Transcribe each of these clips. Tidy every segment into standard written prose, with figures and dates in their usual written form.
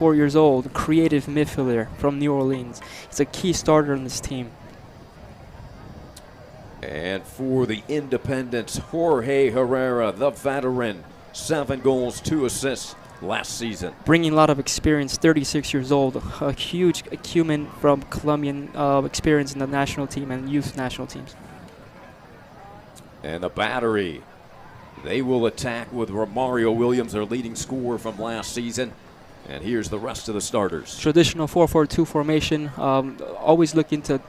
years old, creative midfielder from New Orleans. He's a key starter in this team. And for the Independents, Jorge Herrera, the veteran, 7 goals, 2 assists last season. Bringing a lot of experience, 36 years old, a huge acumen from Colombian experience in the national team and youth national teams. And the Battery, they will attack with Romario Williams, their leading scorer from last season. And here's the rest of the starters. Traditional 4-4-2 formation, always looking to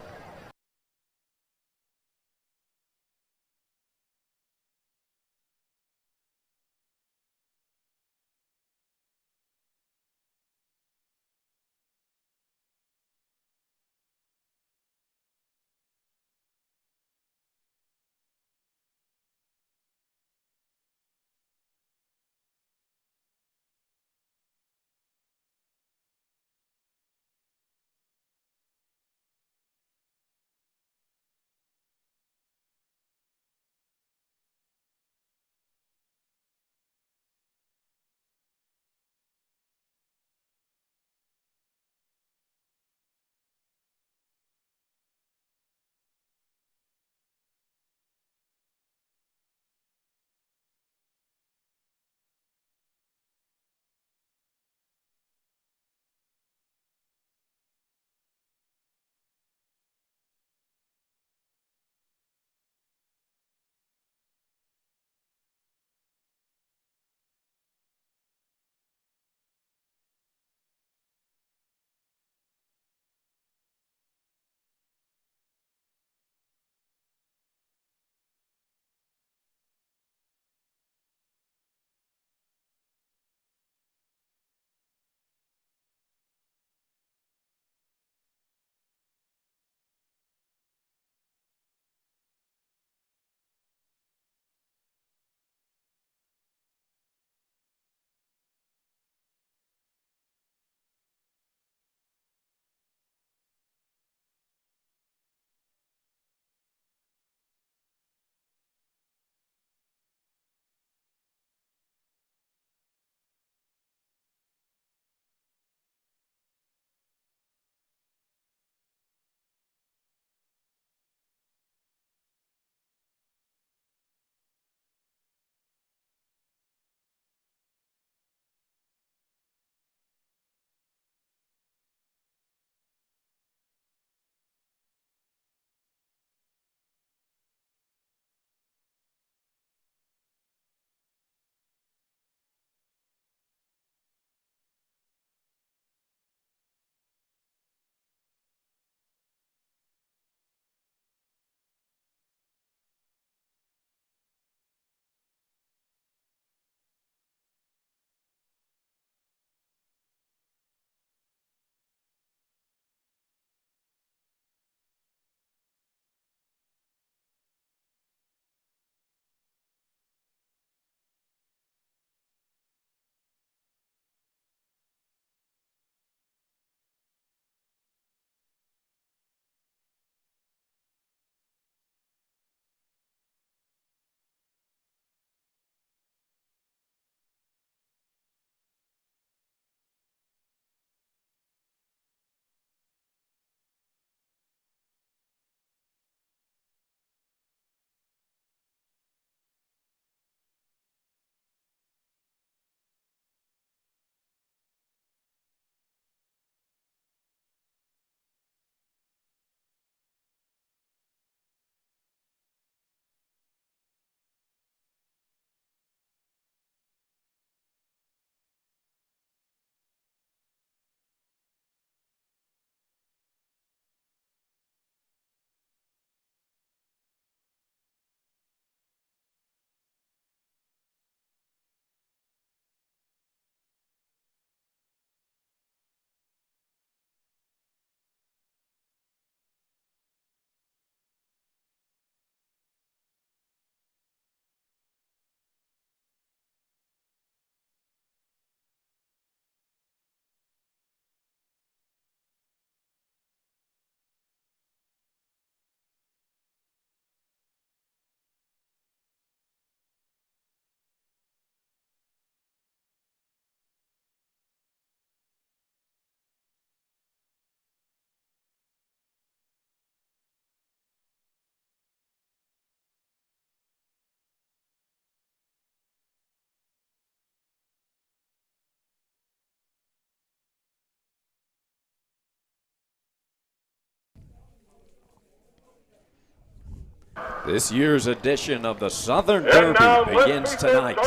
This year's edition of the Southern Derby begins tonight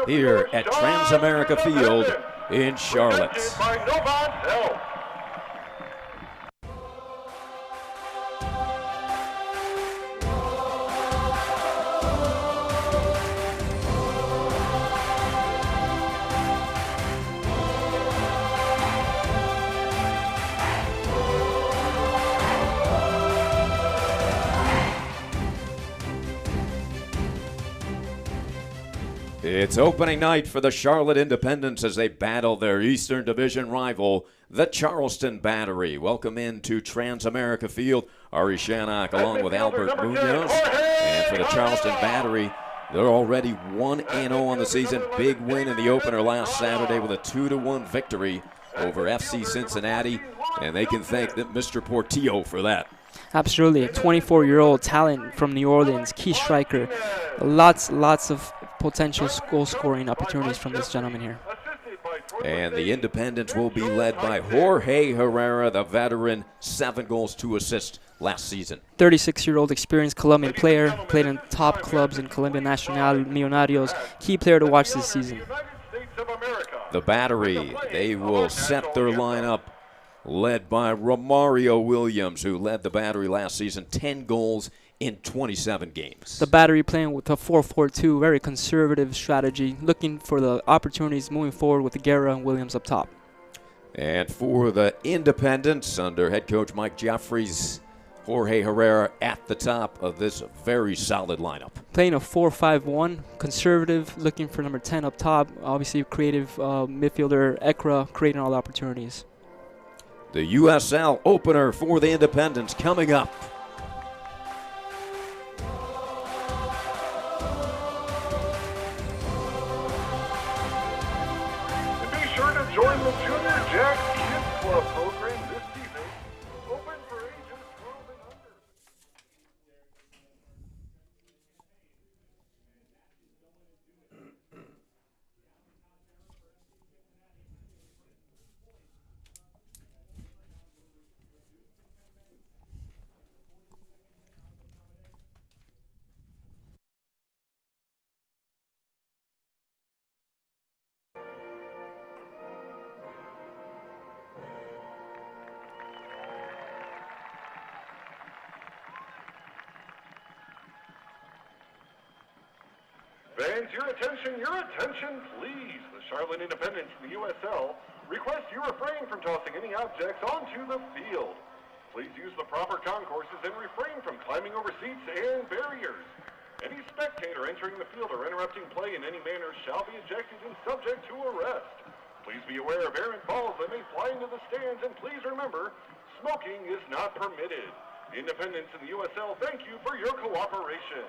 here at Transamerica Field in Charlotte. It's opening night for the Charlotte Independents as they battle their Eastern Division rival, the Charleston Battery. Welcome into Transamerica Field. Ari Shannock along with Albert Munoz. And for the Charleston Battery, they're already 1-0 on the season. Big win in the opener last Saturday with a 2-1 victory over FC Cincinnati. And they can thank Mr. Portillo for that. Absolutely, a 24-year-old talent from New Orleans, key striker. Lots of potential goal-scoring opportunities from this gentleman here. And the Independents will be led by Jorge Herrera, the veteran, 7 goals, 2 assists last season. 36-year-old experienced Colombian player, played in top clubs in Colombia Nacional, Millonarios. Key player to watch this season. The Battery, they will set their lineup led by Romario Williams, who led the Battery last season, 10 goals in 27 games. The Battery playing with a 4-4-2, very conservative strategy, looking for the opportunities moving forward with Guerra and Williams up top. And for the Independents, under head coach Mike Jeffries, Jorge Herrera at the top of this very solid lineup. Playing a 4-5-1, conservative, looking for number 10 up top. Obviously, creative midfielder Ekra creating all the opportunities. The USL opener for the Independents coming up. And be sure to join the Junior Jack Kids Club program this season, open for ages 12 and under. Fans, your attention, please. The Charlotte Independents in the USL request you refrain from tossing any objects onto the field. Please use the proper concourses and refrain from climbing over seats and barriers. Any spectator entering the field or interrupting play in any manner shall be ejected and subject to arrest. Please be aware of errant balls that may fly into the stands, and please remember, smoking is not permitted. The Independents in the USL thank you for your cooperation.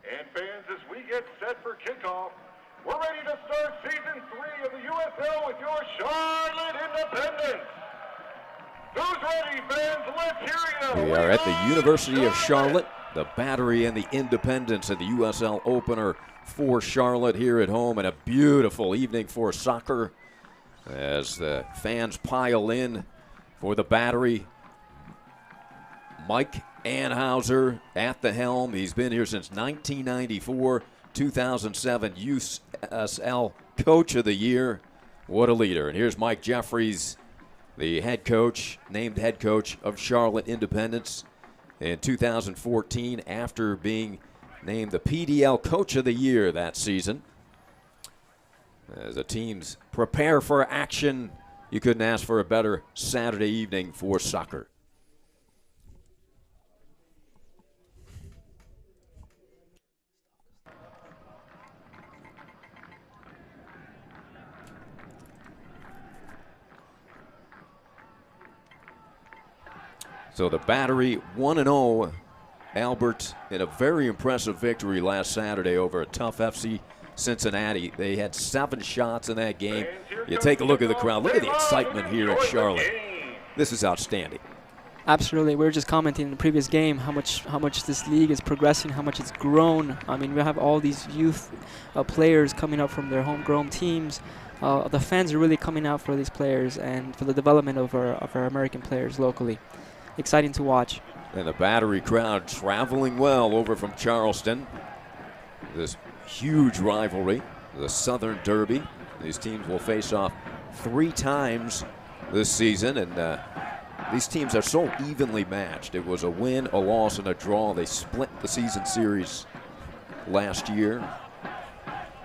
And fans, as we get set for kickoff, we're ready to start Season 3 of the USL with your Charlotte Independents. Who's ready, fans? Let's hear you. We are at the University of Charlotte, the Battery and the Independents in the USL opener for Charlotte here at home, and a beautiful evening for soccer as the fans pile in for the Battery. Mike Anhauser at the helm. He's been here since 1994, 2007 USL Coach of the Year. What a leader. And here's Mike Jeffries, the head coach, named head coach of Charlotte Independents in 2014 after being named the PDL Coach of the Year that season. As the teams prepare for action, you couldn't ask for a better Saturday evening for soccer. So the Battery 1-0. Albert in a very impressive victory last Saturday over a tough FC Cincinnati. They had 7 shots in that game. You take a look at the crowd. Look at the excitement here at Charlotte. This is outstanding. Absolutely. We were just commenting in the previous game how much this league is progressing, how much it's grown. I mean, we have all these youth players coming up from their homegrown teams. The fans are really coming out for these players and for the development of our American players locally. Exciting to watch. And the Battery crowd traveling well over from Charleston. This huge rivalry, the Southern Derby. These teams will face off 3 times this season, and these teams are so evenly matched. It was a win, a loss, and a draw. They split the season series last year.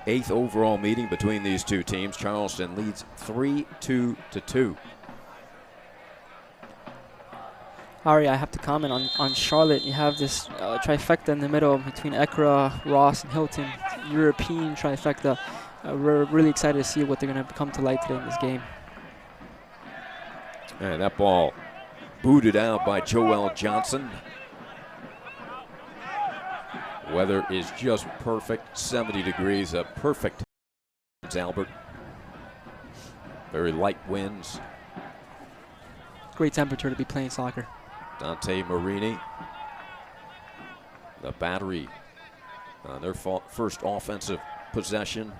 8th overall meeting between these two teams. Charleston leads 3-2. Ari, I have to comment on Charlotte. You have this trifecta in the middle between Ekra, Ross, and Hilton. European trifecta. We're really excited to see what they're going to come to light today in this game. And that ball booted out by Joel Johnson. Weather is just perfect. 70 degrees, a perfect Albert. Very light winds. Great temperature to be playing soccer. Dante Marini, the Battery, their first offensive possession.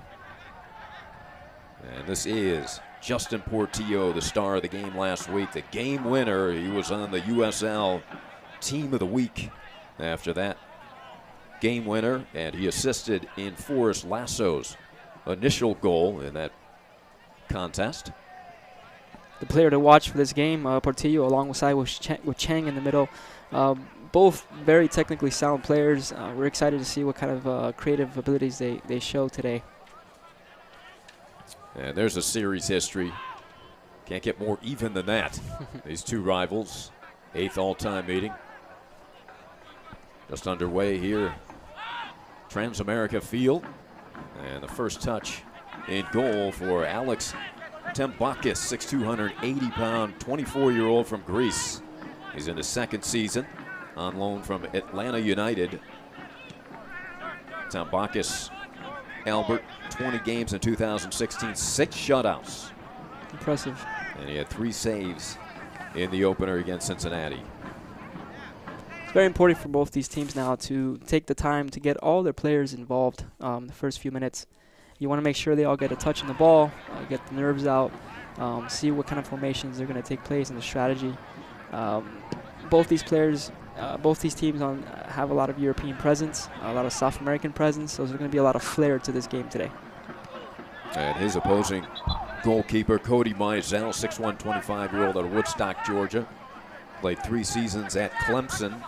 And this is Justin Portillo, the star of the game last week, the game winner. He was on the USL Team of the Week after that game winner, and he assisted in Forrest Lasso's initial goal in that contest. The player to watch for this game, Portillo, alongside with Chang in the middle. Both very technically sound players. We're excited to see what kind of creative abilities they show today. And there's a series history. Can't get more even than that. These two rivals, 8th all-time meeting. Just underway here. Transamerica Field. And the first touch in goal for Alex Tembakis, 6'2", 180-pound, 24-year-old from Greece. He's in his 2nd season on loan from Atlanta United. Tembakis, Albert, 20 games in 2016, 6 shutouts. Impressive. And he had 3 saves in the opener against Cincinnati. It's very important for both these teams now to take the time to get all their players involved the first few minutes. You want to make sure they all get a touch on the ball, get the nerves out, see what kind of formations are going to take place and the strategy. Both these players, both these teams have a lot of European presence, a lot of South American presence, so there's going to be a lot of flair to this game today. And his opposing goalkeeper, Cody Mizell, 6'1", 25-year-old out of Woodstock, Georgia. Played 3 seasons at Clemson,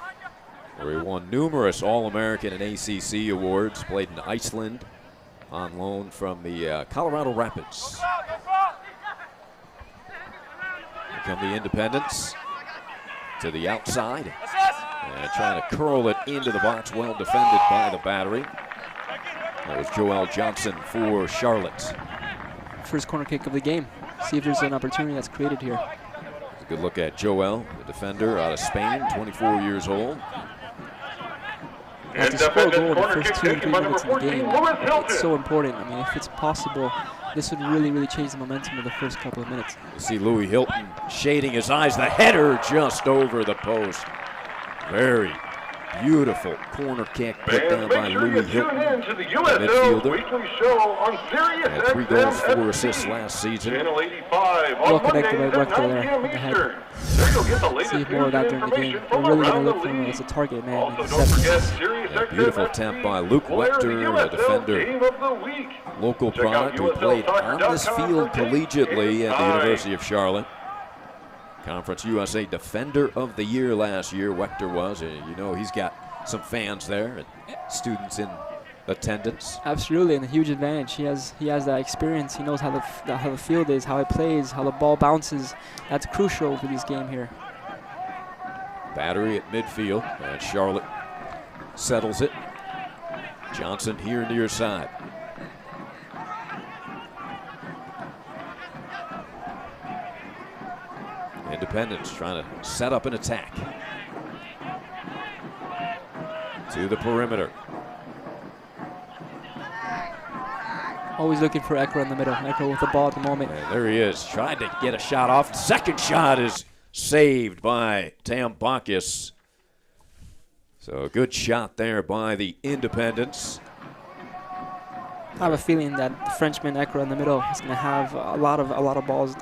where he won numerous All-American and ACC awards. Played in Iceland, on loan from the Colorado Rapids. Here come the Independents to the outside. And trying to curl it into the box, well defended by the Battery. That was Joel Johnson for Charlotte. First corner kick of the game. See if there's an opportunity that's created here. A good look at Joel, the defender out of Spain, 24 years old. To score a goal in the first 2 or 3 minutes of the game, it's so important. I mean, if it's possible, this would really change the momentum of the first couple of minutes. You see Louis Hilton shading his eyes. The header just over the post. Very beautiful corner kick put down by Louis Hilton, midfielder. Had 3 goals, 4 assists last season. Well connected by Rector there in the head. See more of that during the game. We're really going to look for him as a target man. Yeah, beautiful attempt by Luke Wechter, the defender. Local product who played on this field collegiately at the University of Charlotte. Conference USA Defender of the Year last year, Wechter was. You know, he's got some fans there and students in attendance. Absolutely, and a huge advantage. He has that experience. He knows how the field is, how it plays, how the ball bounces. That's crucial for this game here. Battery at midfield, and Charlotte settles it. Johnson here near side. And Independence trying to set up an attack. To the perimeter. Always looking for Ekra in the middle. Ekra with the ball at the moment. And there he is. Tried to get a shot off. Second shot is saved by Tam Bacchus. So a good shot there by the Independents. I have a feeling that the Frenchman Ekra in the middle is going to have a lot of balls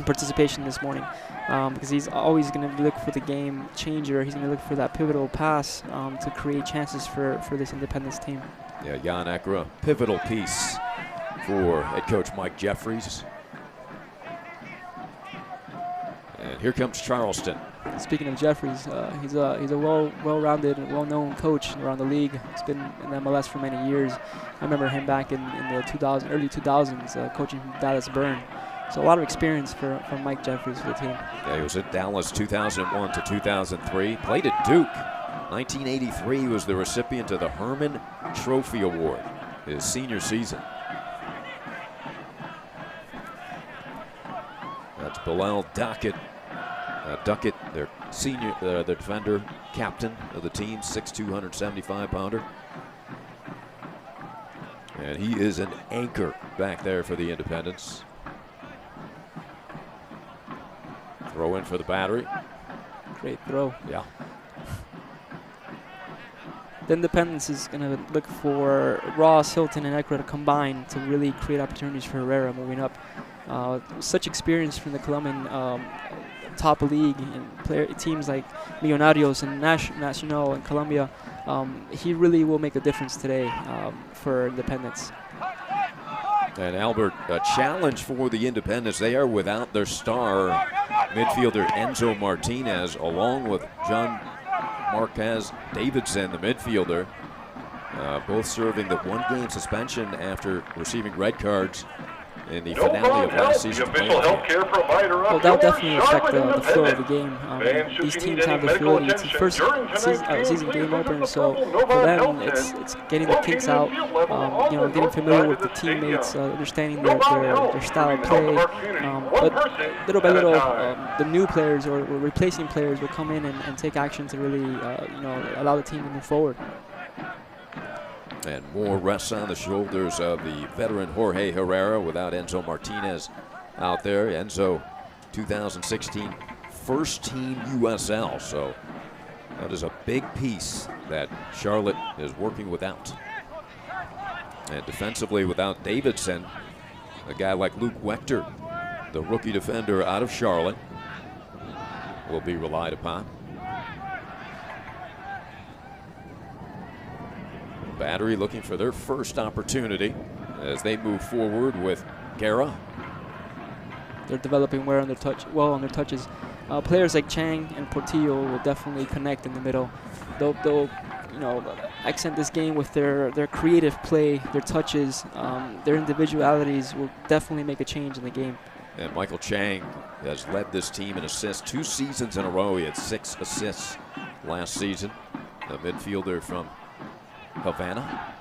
participation this morning, because he's always going to look for the game changer. He's going to look for that pivotal pass to create chances for this Independence team. Yeah, Jan Ekra, pivotal piece for head coach Mike Jeffries. And here comes Charleston. Speaking of Jeffries, he's a well-rounded and well-known coach around the league. He's been in MLS for many years. I remember him back in the early 2000s, coaching Dallas Burn. So a lot of experience for Mike Jeffries for the team. Yeah, he was at Dallas 2001 to 2003. Played at Duke. 1983 was the recipient of the Herman Trophy Award his senior season. That's Bilal Duckett. Duckett, their senior, their defender, captain of the team, 6'2", 175-pounder. And he is an anchor back there for the Independents. Throw in for the Battery. Great throw. Yeah. The Independence is going to look for Ross, Hilton, and Ekra to combine to really create opportunities for Herrera moving up. Such experience from the Colombian top league and teams like Millonarios and Nacional and Colombia. He really will make a difference today for Independence. And Albert, a challenge for the Independents. They are without their star midfielder Enzo Martinez, along with John Marquez Davidson, the midfielder, both serving the one-game suspension after receiving red cards in the finale of last season's playoff. Well, that'll definitely affect the flow of the game. These teams have the ability to first season game opener, so for them it's getting the kinks out, getting familiar with the teammates, understanding their style of play. But little by little, the new players or replacing players will come in and take action to really allow the team to move forward. And more rests on the shoulders of the veteran Jorge Herrera without Enzo Martinez out there. Enzo, 2016 first team USL. So that is a big piece that Charlotte is working without. And defensively without Davidson, a guy like Luke Wechter, the rookie defender out of Charlotte, will be relied upon. Battery looking for their first opportunity as they move forward with Guerra. They're developing well on their touches. Players like Chang and Portillo will definitely connect in the middle. They'll accent this game with their creative play, their touches, their individualities will definitely make a change in the game. And Michael Chang has led this team in assists 2 seasons in a row. He had 6 assists last season. The midfielder from Havana.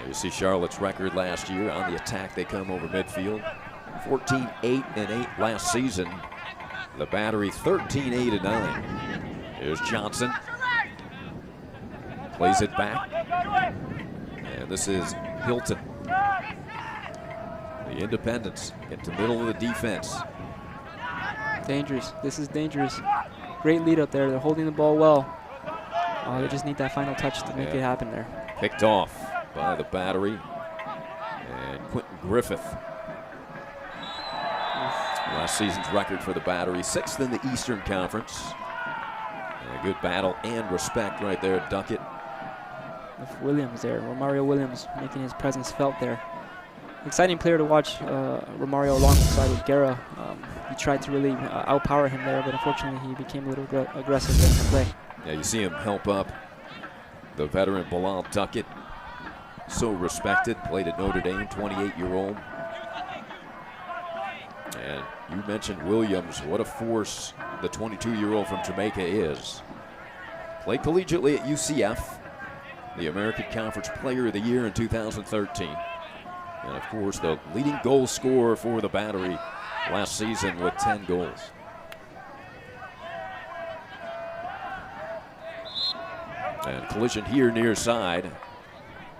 You see Charlotte's record last year on the attack. They come over midfield. 14-8-8 last season. The Battery 13-8-9. Here's Johnson. Plays it back. And this is Hilton. The Independents get to the middle of the defense. Dangerous. This is dangerous. Great lead up there. They're holding the ball well. They just need that final touch to make it happen there. Picked off by the Battery. And Quentin Griffith. Last season's record for the Battery, 6th in the Eastern Conference. And a good battle and respect right there, Duckett. With Williams there, Romario Williams making his presence felt there. Exciting player to watch, Romario alongside with Guerra. He tried to really outpower him there, but unfortunately he became a little aggressive in the play. Yeah, you see him help up the veteran Bilal Duckett. So respected, played at Notre Dame, 28-year-old. And you mentioned Williams, what a force the 22-year-old from Jamaica is. Played collegiately at UCF, the American Conference Player of the Year in 2013. And of course, the leading goal scorer for the Battery last season with 10 goals. And collision here near side.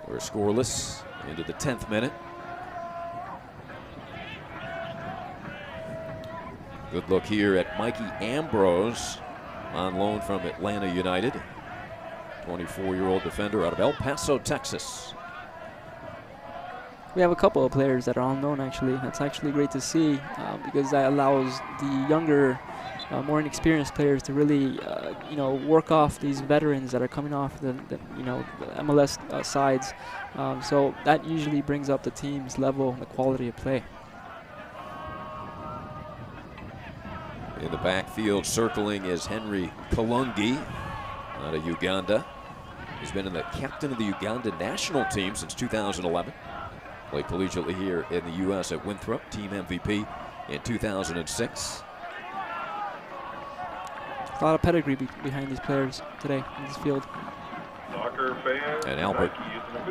We're scoreless into the 10th minute. Good look here at Mikey Ambrose on loan from Atlanta United. 24-year-old defender out of El Paso, Texas. We have a couple of players that are on loan, actually. That's actually great to see because that allows the younger, more inexperienced players to really, work off these veterans that are coming off the MLS sides. So that usually brings up the team's level and the quality of play. In the backfield, circling is Henry Kalungi out of Uganda. He's been in the captain of the Uganda national team since 2011. Played collegiately here in the U.S. at Winthrop, team MVP in 2006. A lot of pedigree behind these players today in this field. And Albert,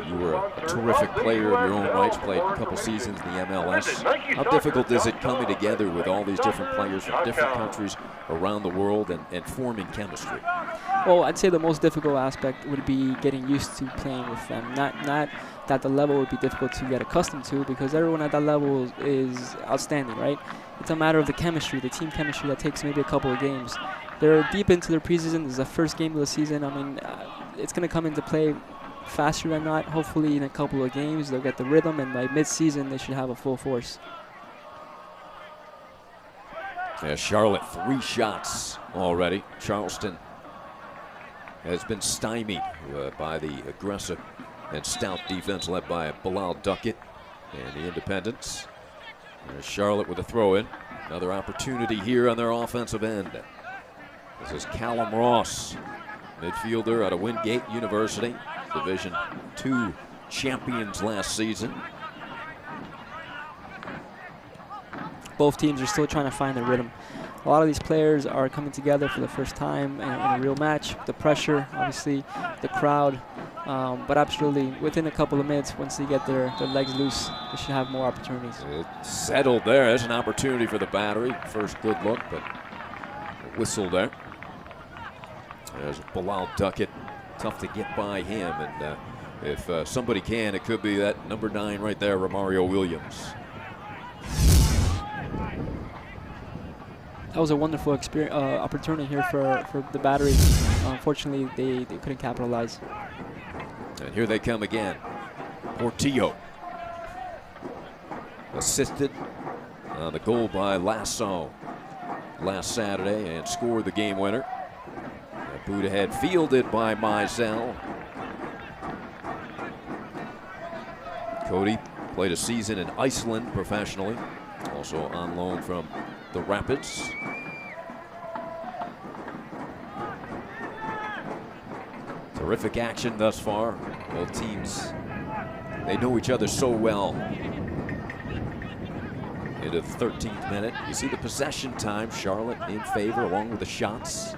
you were a terrific player of your own rights, played a couple seasons in the MLS. How difficult is it coming together with all these different players from different countries around the world and forming chemistry? Well, I'd say the most difficult aspect would be getting used to playing with them. Not that the level would be difficult to get accustomed to, because everyone at that level is outstanding, right? It's a matter of the chemistry, the team chemistry that takes maybe a couple of games. They're deep into their preseason. This is the first game of the season. I mean, it's going to come into play faster than not. Hopefully in a couple of games they'll get the rhythm, and by mid-season they should have a full force. Yeah, Charlotte 3 shots already. Charleston has been stymied by the aggressive and stout defense led by Bilal Duckett and the Independents. There's Charlotte with a throw-in. Another opportunity here on their offensive end. This is Callum Ross, midfielder out of Wingate University, Division II champions last season. Both teams are still trying to find their rhythm. A lot of these players are coming together for the first time in a real match. The pressure, obviously, the crowd, but absolutely within a couple of minutes, once they get their legs loose, they should have more opportunities. It's settled there. There's an opportunity for the Battery. First good look, but a whistle there. There's Bilal Duckett. Tough to get by him, and if somebody can, it could be that number 9 right there, Romario Williams. That was a wonderful opportunity here for the Battery. Unfortunately, they couldn't capitalize. And here they come again. Portillo assisted on the goal by Lasso last Saturday and scored the game winner. That boot ahead fielded by Mizell. Cody played a season in Iceland professionally, also on loan from the Rapids. Terrific action thus far. Both teams, they know each other so well. Into the 13th minute. You see the possession time, Charlotte in favor along with the shots.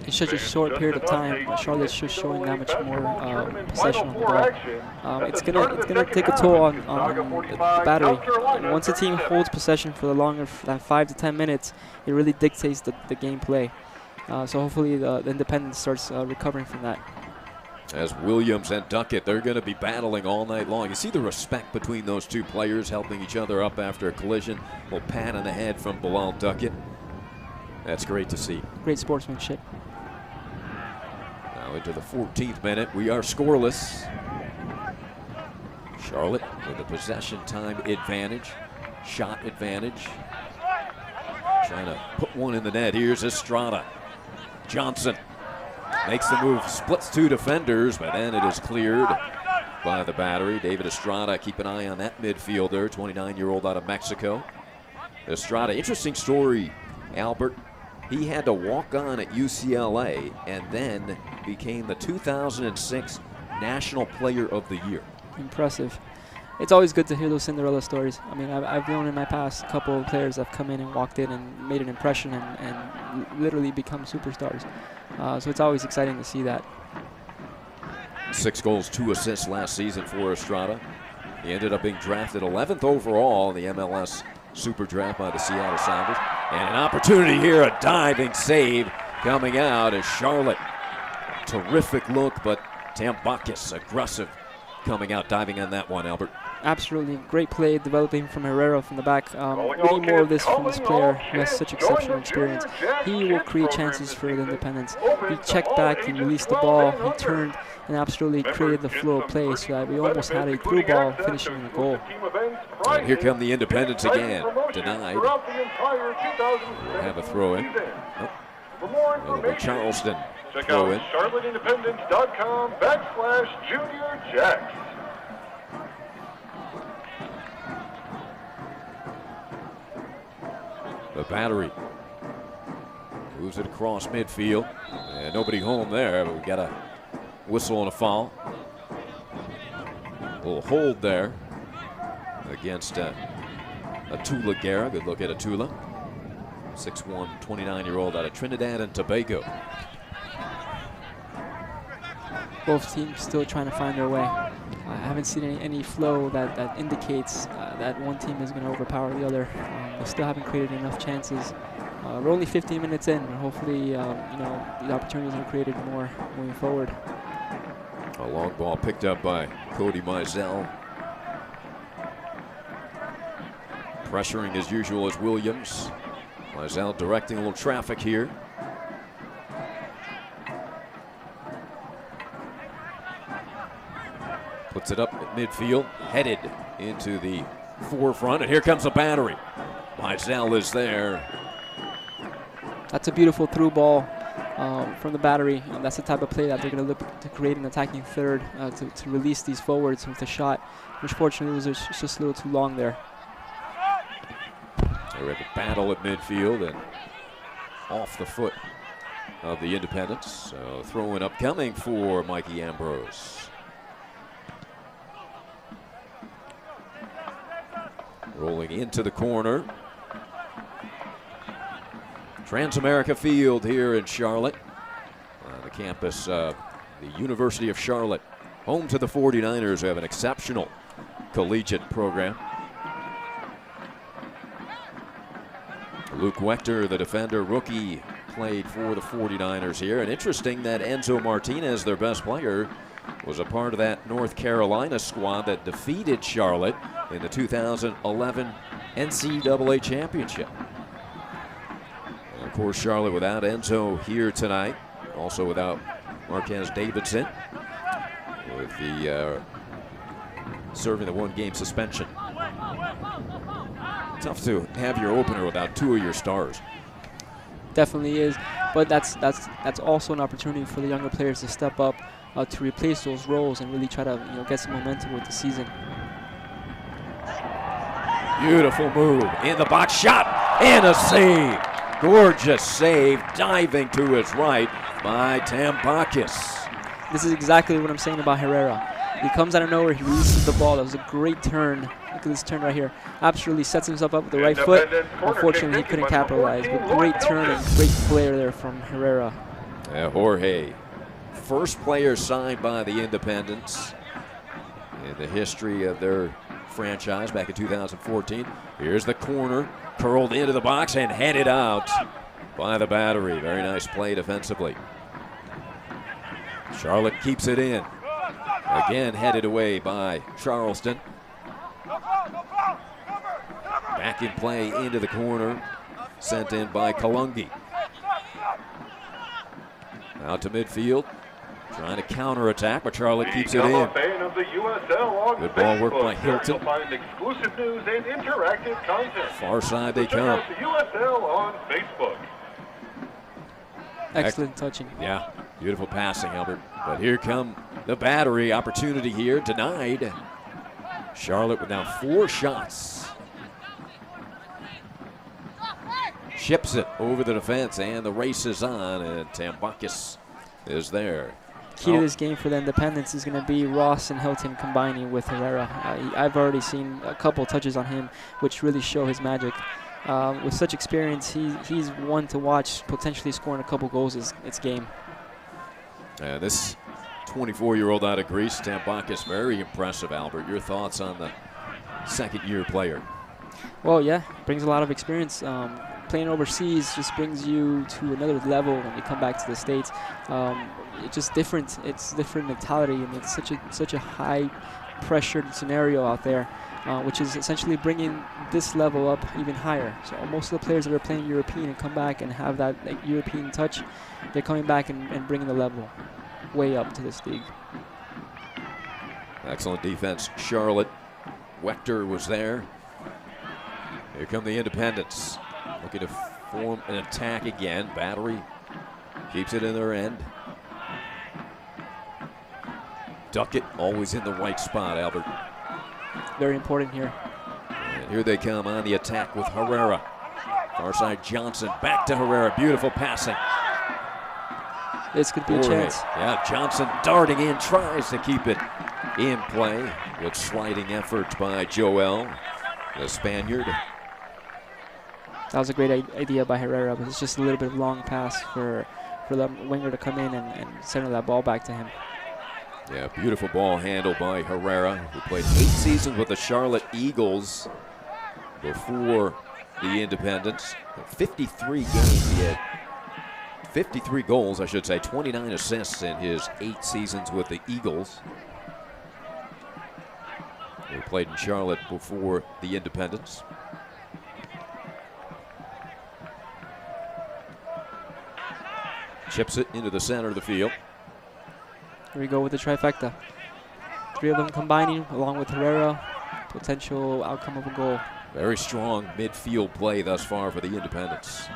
In such a short period of time, Charlotte's just showing that much more possession on the ball. It's gonna take a toll on the Battery. And once a team holds possession for the longer than 5 to 10 minutes, it really dictates the gameplay. So hopefully the Independent starts recovering from that. As Williams and Duckett, they're going to be battling all night long. You see the respect between those two players, helping each other up after a collision. A little pat on the head from Bilal Duckett. That's great to see. Great sportsmanship. Now into the 14th minute, we are scoreless. Charlotte with a possession time advantage, shot advantage. Trying to put one in the net. Here's Estrada. Johnson makes the move, splits 2 defenders, but then it is cleared by the Battery. David Estrada, keep an eye on that midfielder, 29-year-old out of Mexico. Estrada, interesting story, Albert. He had to walk on at UCLA and then became the 2006 National Player of the Year. Impressive. It's always good to hear those Cinderella stories. I mean, I've known in my past a couple of players that have come in and walked in and made an impression and literally become superstars. So it's always exciting to see that. 6 goals, 2 assists last season for Estrada. He ended up being drafted 11th overall in the MLS super draft by the Seattle Sounders. And an opportunity here, a diving save coming out as Charlotte. Terrific look, but Tambakis aggressive coming out, diving on that one, Albert. Absolutely great play, developing from Herrera from the back. We need more of this from this player who has such exceptional experience. He will create chances for the Independents. He checked back, he released the ball, he turned and absolutely created the flow of play so that we almost had a through ball finishing in the goal. And here come the Independents again. Denied. We'll have a throw in. It'll be Charleston. Check out charlotteindependence.com/Junior Jacks. The Battery moves it across midfield. And nobody home there, but we got a whistle and a foul. A little hold there against Atula Guerra. Good look at Atula. 6'1", 29-year-old out of Trinidad and Tobago. Both teams still trying to find their way. I haven't seen any flow that indicates that one team is going to overpower the other. They still haven't created enough chances. We're only 15 minutes in, and hopefully, the opportunities are created more moving forward. A long ball picked up by Cody Mizell. Pressuring as usual as Williams. Mizell directing a little traffic here. Puts it up at midfield, headed into the forefront, and here comes the Battery. Mizell is there. That's a beautiful through ball from the Battery. That's the type of play that they're going to look to create an attacking third to release these forwards with a shot, which fortunately was just a little too long there. They have a battle at midfield and off the foot of the Independents. So throwing upcoming for Mikey Ambrose. Rolling into the corner. Transamerica Field here in Charlotte. The campus of the University of Charlotte. Home to the 49ers, who have an exceptional collegiate program. Luke Wechter, the defender, rookie, played for the 49ers here. And interesting that Enzo Martinez, their best player, was a part of that North Carolina squad that defeated Charlotte in the 2011 NCAA Championship. And of course, Charlotte without Enzo here tonight. Also without Marquez Davidson, with the serving the one-game suspension. Tough to have your opener without two of your stars. Definitely is, but that's also an opportunity for the younger players to step up to replace those roles and really try to get some momentum with the season. Beautiful move in the box, shot and a save. Gorgeous save, diving to his right by Tambakis. This is exactly what I'm saying about Herrera. He comes out of nowhere, he releases the ball. That was a great turn. Look at this turn right here. Absolutely sets himself up with the right foot. Unfortunately, he couldn't capitalize, but great turn and great player there from Herrera. Jorge, first player signed by the Independents in the history of their franchise back in 2014. Here's the corner, curled into the box and headed out by the Battery. Very nice play defensively. Charlotte keeps it in. Again headed away by Charleston. Back in play into the corner, sent in by Kalungi. Out to midfield, trying to counterattack, but Charlotte keeps it in. Good ball work by Hilton. Find exclusive news and interactive content. Far side they come. Check out the USL on Facebook. Excellent touching. Yeah, beautiful passing, Albert. But here come the Battery. Opportunity here, denied. Charlotte with now 4 shots. Ships it over the defense, and the race is on, and Tambakis is there. Key to this game for the Independents is going to be Ross and Hilton combining with Herrera. I've already seen a couple touches on him, which really show his magic. With such experience, he's one to watch, potentially scoring a couple goals its game. This 24-year-old out of Greece, Tambakis, very impressive, Albert. Your thoughts on the second-year player? Well, yeah, brings a lot of experience. Playing overseas just brings you to another level when you come back to the States. It's just different. It's different mentality, and it's such a high pressured scenario out there, which is essentially bringing this level up even higher. So most of the players that are playing European and come back and have that European touch, they're coming back and bringing the level way up to this league. Excellent defense, Charlotte. Wechter was there. Here come the Independents, looking to form an attack again. Battery keeps it in their end. Duckett always in the right spot, Albert. Very important here. And here they come on the attack with Herrera. Far side Johnson, back to Herrera. Beautiful passing. This could be a chance. Yeah, Johnson darting in, tries to keep it in play. Good sliding effort by Joel, the Spaniard. That was a great idea by Herrera, but it's just a little bit of long pass for the winger to come in and center that ball back to him. Yeah, beautiful ball handled by Herrera, who played 8 seasons with the Charlotte Eagles before the Independents. 53 games he had. 53 goals, I should say, 29 assists in his 8 seasons with the Eagles. He played in Charlotte before the Independents. Chips it into the center of the field. Here we go with the trifecta. 3 of them combining along with Herrera. Potential outcome of a goal. Very strong midfield play thus far for the Independents.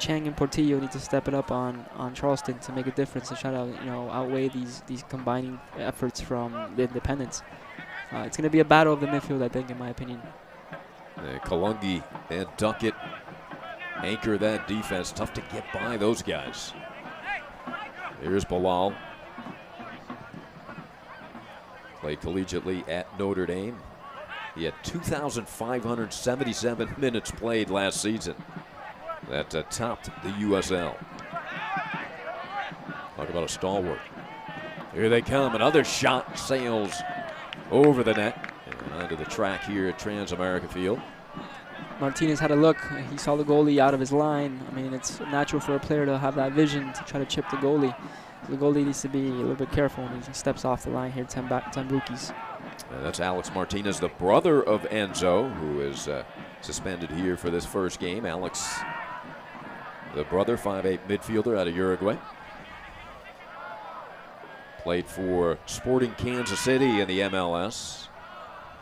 Chang and Portillo need to step it up on Charleston to make a difference and try to outweigh these combining efforts from the Independents. It's going to be a battle of the midfield, I think, in my opinion. Kalungi and Duckett anchor that defense. Tough to get by those guys. Here's Bilal. Played collegiately at Notre Dame. He had 2,577 minutes played last season. That topped the USL. Talk about a stalwart. Here they come. Another shot sails over the net and onto the track here at Trans-America Field. Martinez had a look. He saw the goalie out of his line. I mean, it's natural for a player to have that vision to try to chip the goalie. The goalie needs to be a little bit careful when he steps off the line here, Tambukis. That's Alex Martinez, the brother of Enzo, who is suspended here for this first game. Alex, the brother, 5'8" midfielder out of Uruguay. Played for Sporting Kansas City in the MLS.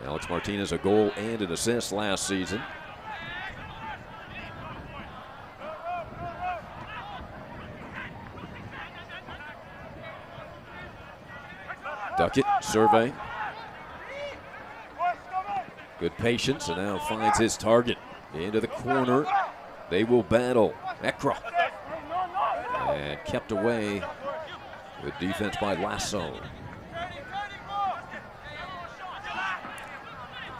Alex Martinez, a goal and an assist last season. Duckett, survey. Good patience, and now finds his target. Into the corner. They will battle. Ekra. And kept away. Good defense by Lasso.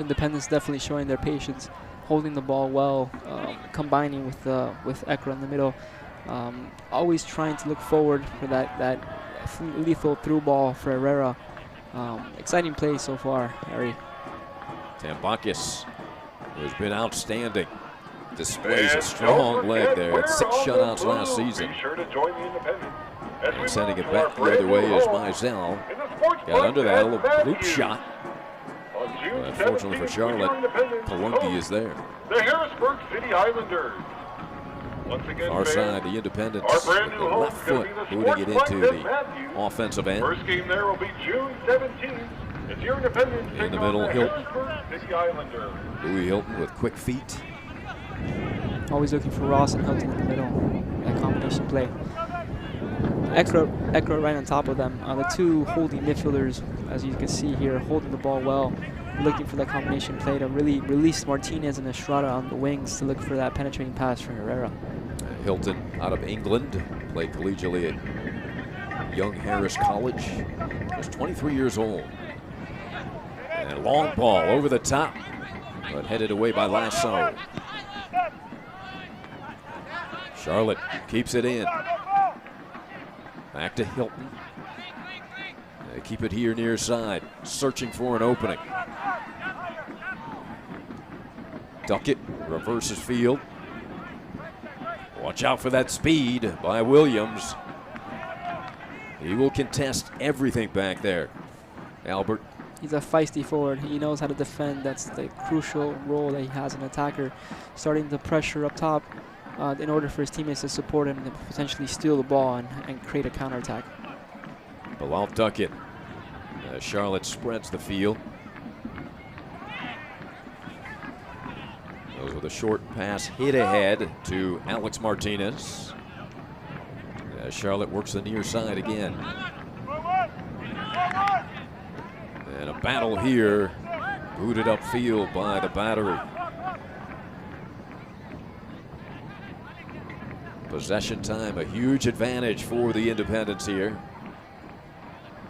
Independence definitely showing their patience, holding the ball well, combining with Ekra in the middle. Always trying to look forward for that lethal through ball for Herrera. Exciting play so far, Harry. Tambakis has been outstanding. Displays a strong leg there. It's 6 shutouts last season. And sending it back the other way is Mizell. Got under that, a little loop shot. Unfortunately for Charlotte, Kalungi is there. The Harrisburg City Islanders. Once again, Far side, the Independents with the left foot booting it into the offensive end. First game there will be June 17th. It's your Independence in the middle, Hilton. City Islanders. Louis Hilton with quick feet. Always looking for Ross and Hilton in the middle. That combination play. Ekra right on top of them. The 2 holding midfielders, as you can see here, holding the ball well, looking for that combination play to really release Martinez and Estrada on the wings to look for that penetrating pass for Herrera. Hilton out of England, played collegially at Young Harris College. Was 23 years old. And a long ball over the top, but headed away by Lasso. Charlotte keeps it in. Back to Hilton. They keep it here near side, searching for an opening. Duckett reverses field. Watch out for that speed by Williams. He will contest everything back there. Albert. He's a feisty forward. He knows how to defend. That's the crucial role that he has, an attacker, starting the pressure up top in order for his teammates to support him and potentially steal the ball and create a counterattack. Bilal Duckett. Charlotte spreads the field. Goes with a short pass hit ahead to Alex Martinez. Charlotte works the near side again. And a battle here, booted upfield by the Battery. Possession time, a huge advantage for the Independents here.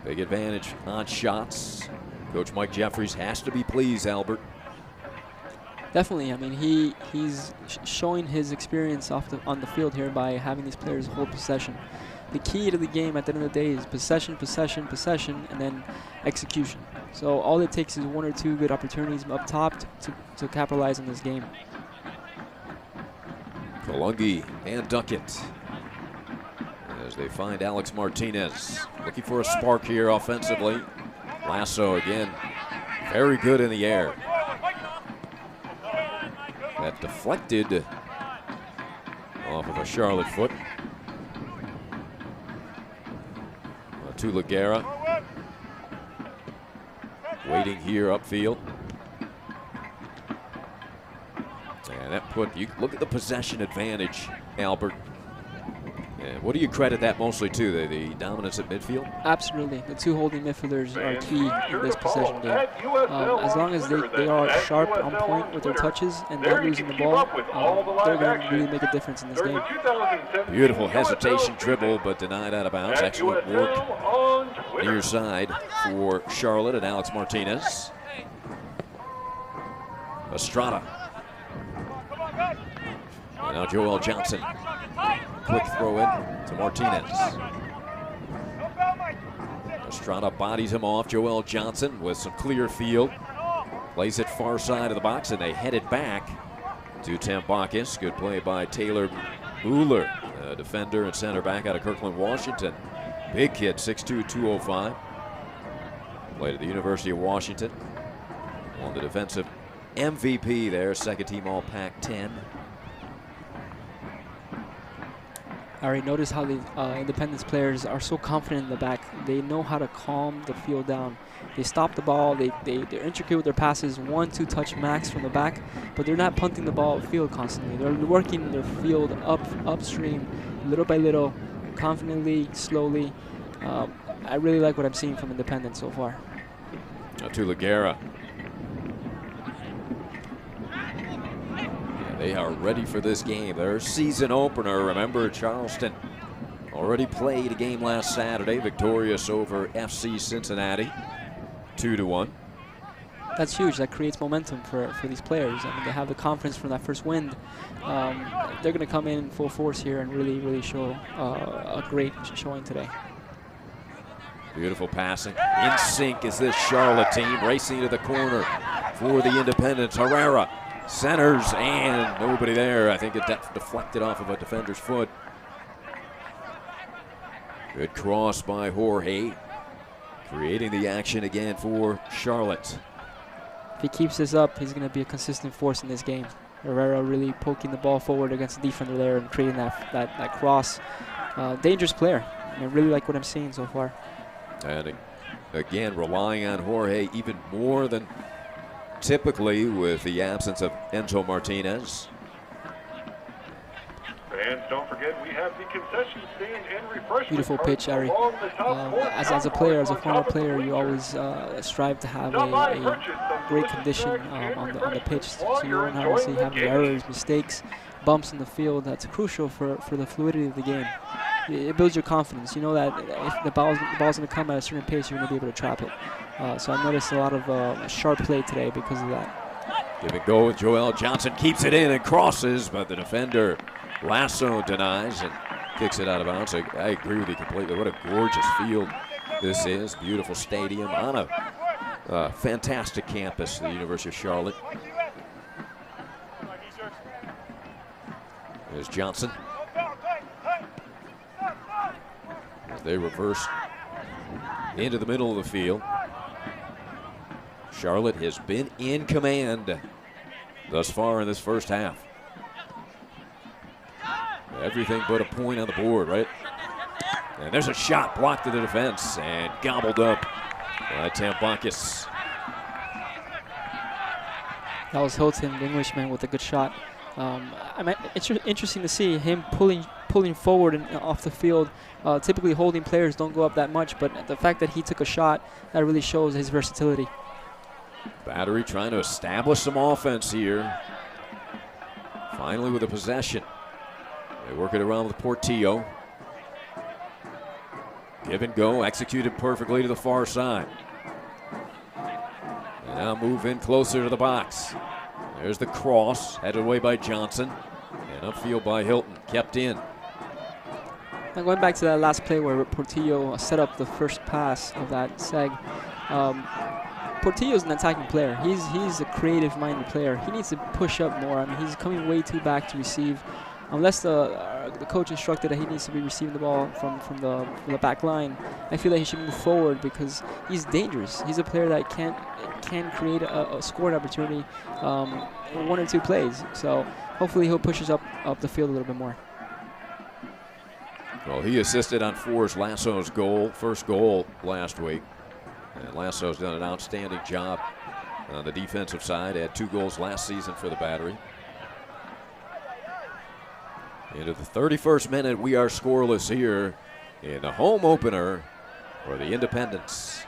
Big advantage on shots. Coach Mike Jeffries has to be pleased, Albert. Definitely. I mean, he's showing his experience on the field here by having these players hold possession. The key to the game at the end of the day is possession, possession, possession, and then execution. So all it takes is one or two good opportunities up top to capitalize on this game. Kalungi and Duckett as they find Alex Martinez. Looking for a spark here offensively. Lasso again, very good in the air. That deflected off of a Charlotte foot. To Laguerra. Waiting here upfield. And that put, you look at the possession advantage, Albert. And what do you credit that mostly to? The dominance at midfield? Absolutely. The two holding midfielders are key in this possession game. As long as they are sharp on point with their touches and not losing the ball, they're going to really make a difference in this game. Beautiful hesitation dribble, but denied out of bounds. Excellent work near side for Charlotte and Alex Martinez. Estrada. And now Joel Johnson. Quick throw in to Martinez. Estrada bodies him off. Joel Johnson with some clear field. Plays it far side of the box, and they head it back to Tambakis. Good play by Taylor Mueller, defender and center back out of Kirkland, Washington. Big kid, 6'2", 205. Played at the University of Washington. Won the defensive MVP there, second team all Pac-10. All right, notice how the Independence players are so confident in the back. They know how to calm the field down. They stop the ball. They're intricate with their passes, 1-2 touch max from the back, but they're not punting the ball upfield constantly. They're working their field upstream, little by little, confidently, slowly. I really like what I'm seeing from Independence so far. Now to Laguerra. They are ready for this game. Their season opener. Remember, Charleston already played a game last Saturday, victorious over FC Cincinnati, 2-1. That's huge. That creates momentum for these players. I mean, they have the confidence from that first win. They're going to come in full force here and really show a great showing today. Beautiful passing. In sync is this Charlotte team, racing to the corner for the Independents. Herrera centers, and nobody there. I think it deflected off of a defender's foot. Good cross by Jorge, creating the action again for Charlotte. If he keeps this up, he's going to be a consistent force in this game. Herrera really poking the ball forward against the defender there and creating that cross. Dangerous player. I really like what I'm seeing so far. And again, relying on Jorge even more than typically with the absence of Enzo Martinez. Fans, don't forget we have the concession stand and refreshment. Beautiful pitch, Ari. As a player, as a former player, you always strive to have a great condition on the pitch, so you won't obviously have errors, mistakes, bumps in the field. That's crucial for the fluidity of the game. It builds your confidence. You know that if the ball's going to come at a certain pace, you're going to be able to trap it. So I noticed a lot of sharp play today because of that. Give it go with Joel Johnson. Keeps it in and crosses, but the defender, Lasso, denies and kicks it out of bounds. I agree with you completely. What a gorgeous field this is. Beautiful stadium on a fantastic campus, the University of Charlotte. There's Johnson. As they reverse into the middle of the field. Charlotte has been in command thus far in this first half. Everything but a point on the board, right? And there's a shot blocked to the defense and gobbled up by Tambakis. That was Hilton, the Englishman, with a good shot. It's interesting to see him pulling forward and off the field. Typically, holding players don't go up that much, but the fact that he took a shot, that really shows his versatility. Battery trying to establish some offense here. Finally with a possession. They work it around with Portillo. Give and go, executed perfectly to the far side. And now move in closer to the box. There's the cross, headed away by Johnson. And upfield by Hilton, kept in. Now going back to that last play where Portillo set up the first pass of that seg. Portillo's an attacking player. He's a creative-minded player. He needs to push up more. I mean, he's coming way too back to receive. Unless the coach instructed that he needs to be receiving the ball from the back line, I feel that he should move forward because he's dangerous. He's a player that can create a scoring opportunity in 1 or 2 plays. So hopefully he'll push us up the field a little bit more. Well, he assisted on Forrest Lasso's first goal last week. And Lasso's done an outstanding job on the defensive side. Had 2 goals last season for the Battery. Into the 31st minute, we are scoreless here in the home opener for the Independents.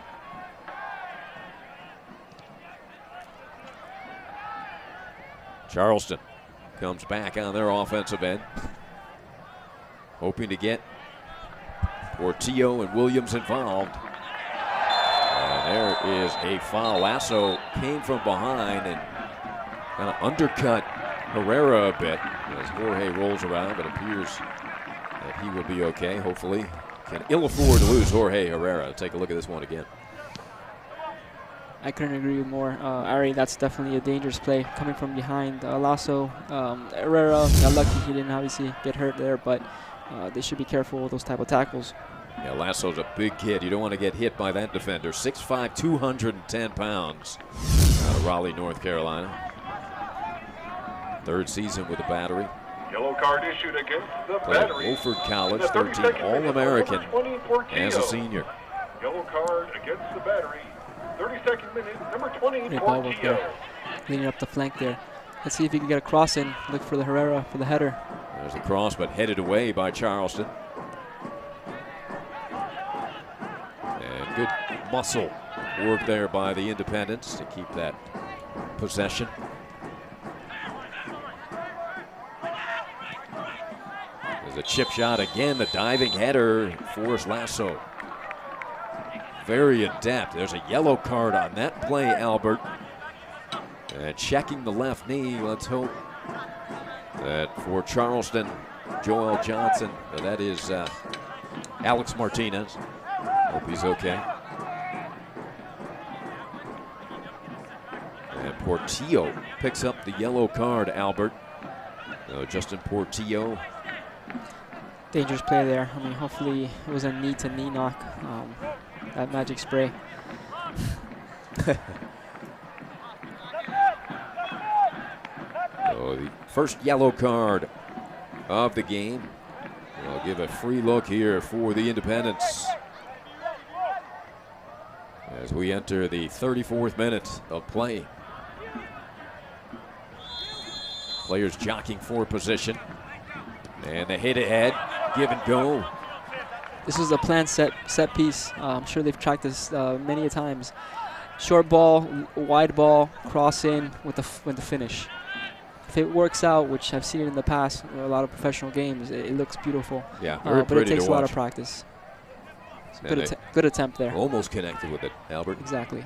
Charleston comes back on their offensive end, hoping to get Portillo and Williams involved. And there is a foul. Lasso came from behind and kind of undercut Herrera a bit as Jorge rolls around, but appears that he will be okay. Hopefully can ill afford to lose Jorge Herrera. Take a look at this one again. I couldn't agree with more. Ari, that's definitely a dangerous play coming from behind. Lasso, Herrera got lucky he didn't obviously get hurt there, but they should be careful with those type of tackles. Yeah, Lasso's a big kid. You don't want to get hit by that defender. 6'5", 210 pounds out of Raleigh, North Carolina. 3rd season with the Battery. Yellow card issued against the Played at Battery. Wolford College, 13 All-American as a senior. Yellow card against the Battery. 32nd minute, number 20, Great ball work there, leading up the flank there. Let's see if he can get a cross in. Look for the Herrera for the header. There's the cross, but headed away by Charleston. And good muscle work there by the Independents to keep that possession. There's a chip shot again, the diving header, Forrest Lasso. Very adept. There's a yellow card on that play, Albert. And checking the left knee, let's hope that for Charleston, Joel Johnson, that is Alex Martinez. Hope he's okay. And Portillo picks up the yellow card, Albert. Justin Portillo. Dangerous play there. I mean, hopefully it was a knee-to-knee knock, that magic spray. So the first yellow card of the game. We'll give a free look here for the Independents as we enter the 34th minute of play. Players jockeying for position. And the hit ahead, give and go. This is a planned set piece. I'm sure they've tracked this many a times. Short ball, wide ball, cross in with the finish. If it works out, which I've seen it in the past, a lot of professional games, it looks beautiful. Yeah, very but it pretty takes to a lot watch. of practice. Good attempt there. Almost connected with it, Albert. Exactly.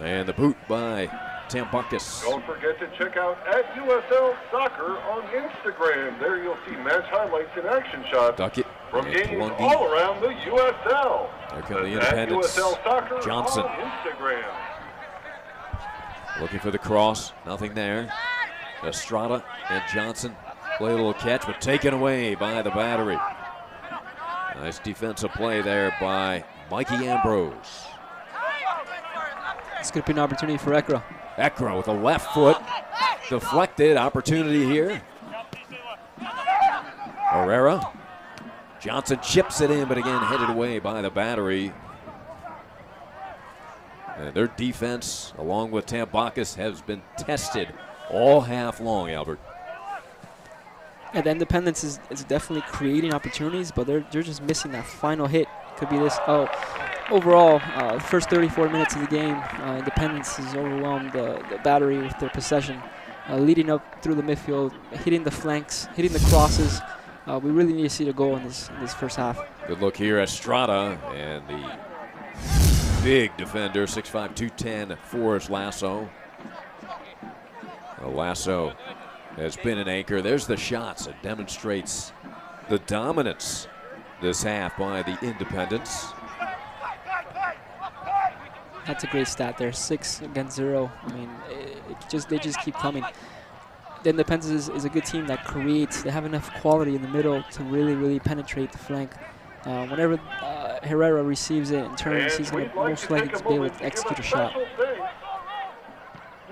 And the boot by Tambakis. Don't forget to check out at USL Soccer on Instagram. There you'll see match highlights and action shots Duckett from and games Plungy. all around the USL. There come the That's at Independents. USL Soccer Johnson. on Instagram. Looking for the cross, nothing there. Estrada and Johnson play a little catch, but taken away by the Battery. Nice defensive play there by Mikey Ambrose. This could be an opportunity for Ekra. Ekra with a left foot, deflected, opportunity here. Herrera. Johnson chips it in, but again headed away by the Battery. And their defense, along with Tambakis, has been tested all half long, Albert. And the Independence is definitely creating opportunities, but they're just missing that final hit. Could be this. Oh, overall, first 34 minutes of the game, Independence has overwhelmed the Battery with their possession, leading up through the midfield, hitting the flanks, hitting the crosses. We really need to see the goal in this first half. Good look here, Estrada, and the big defender, 6'5", 210, Forrest Lasso. Lasso has been an anchor. There's the shots. It demonstrates the dominance this half by the Independents. That's a great stat there, 6 against 0. I mean, they just keep coming. The Independence is a good team that creates. They have enough quality in the middle to really penetrate the flank. Whenever Herrera receives it in turns, he's going to most likely be able to execute a shot.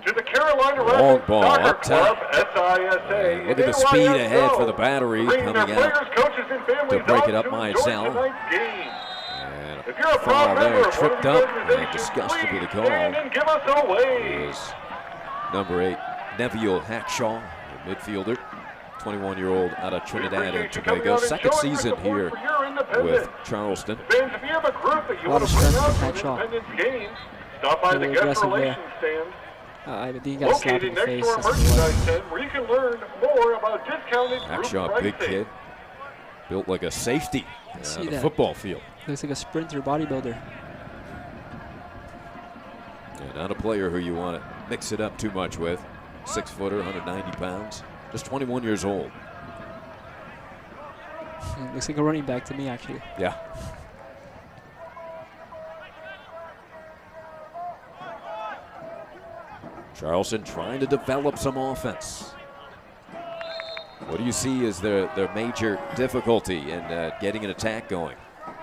To the Carolina Long ball Soccer up top. Club, SISA. Look at the speed ahead for the Battery coming out to break it up by itself. And a foul there, tripped up and disgusted with the call is number 8, Neville Hackshaw, the midfielder, 21-year-old out of Trinidad and Tobago. Second season here with Charleston. A lot of strength from Hackshaw. Really aggressive there. I think he got slapped in the face. Hackshaw, big kid, built like a safety on the football field. Looks like a sprinter bodybuilder. Yeah, not a player who you want to mix it up too much with. 6-footer, 190 pounds, just 21 years old. Looks like a running back to me, actually. Yeah. Charleston trying to develop some offense. What do you see as their major difficulty in getting an attack going?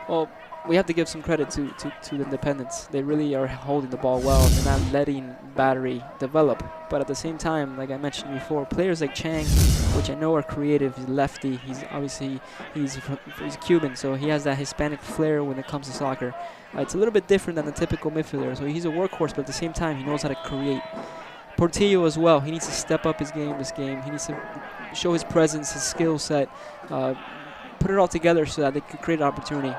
Well, we have to give some credit to the Independents. They really are holding the ball well. They're not letting Battery develop. But at the same time, like I mentioned before, players like Chang, which I know are creative, he's lefty. He's obviously he's Cuban, so he has that Hispanic flair when it comes to soccer. It's a little bit different than the typical midfielder. So he's a workhorse, but at the same time, he knows how to create. Portillo as well. He needs to step up his game this game. He needs to show his presence, his skill set, put it all together so that they could create an opportunity.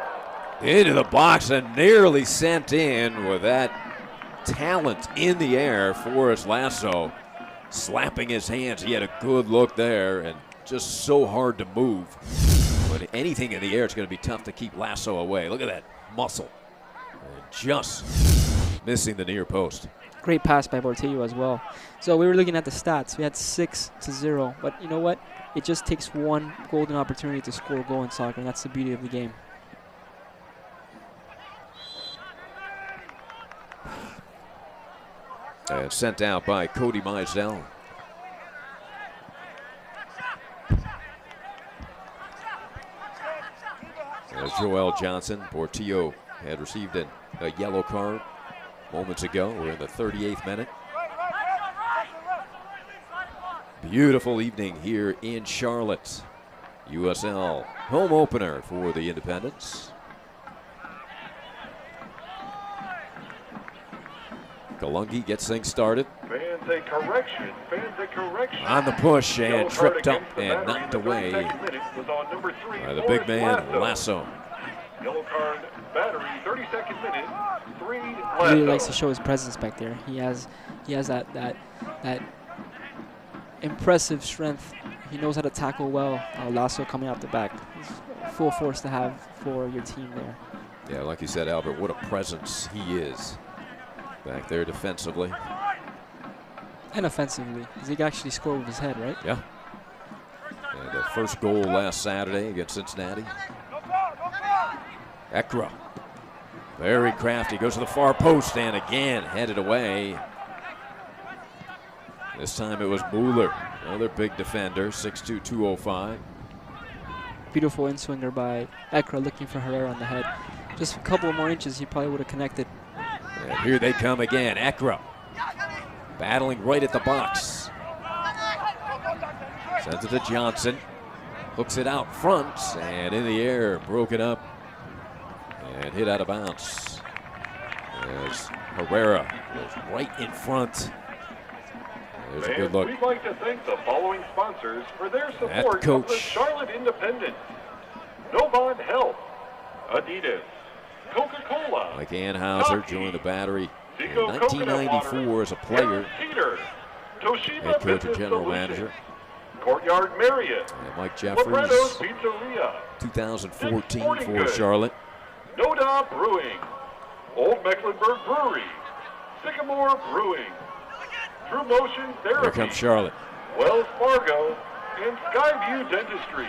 Into the box and nearly sent in with that talent in the air. Forrest Lasso slapping his hands. He had a good look there and just so hard to move. But anything in the air, it's going to be tough to keep Lasso away. Look at that muscle. And just missing the near post. Great pass by Portillo as well. So we were looking at the stats. We had 6-0. But you know what? It just takes one golden opportunity to score a goal in soccer, and that's the beauty of the game. And sent out by Cody Mizell. There's Joel Johnson. Portillo had received a yellow card moments ago. We're in the 38th minute. Beautiful evening here in Charlotte. USL home opener for the Independents. Kalungi gets things started. Fans a correction. On the push and tripped up and knocked away by the big man, Lasso. Yellow card, Battery, 32nd minute, 3 He really likes to show his presence back there. He has that impressive strength. He knows how to tackle well. Lasso coming out the back. He's full force to have for your team there. Yeah, like you said, Albert, what a presence he is back there defensively. And offensively, because he can actually score with his head, right? Yeah. And the first goal last Saturday against Cincinnati. Ekra, very crafty, goes to the far post and again headed away. This time it was Mueller, another big defender, 6'2", 205. Beautiful in-swinger by Ekra, looking for Herrera on the head. Just a couple more inches, he probably would have connected. And here they come again, Ekra. Battling right at the box. Sends it to Johnson. Hooks it out front and in the air, broken up and hit out of bounds. As Herrera goes right in front. There's a good look. We'd like to thank the following sponsors for their support of the Charlotte Independent. Novon Health, Adidas, Coca-Cola. Mike Anhauser joined the Battery in 1994 as a player, head coach and general manager. Courtyard Marriott. And Mike Jeffries, Pizzeria. 2014 for Charlotte. Noda Brewing. Old Mecklenburg Brewery. Sycamore Brewing. True Motion Therapy. Here comes Charlotte. Wells Fargo and Skyview Dentistry.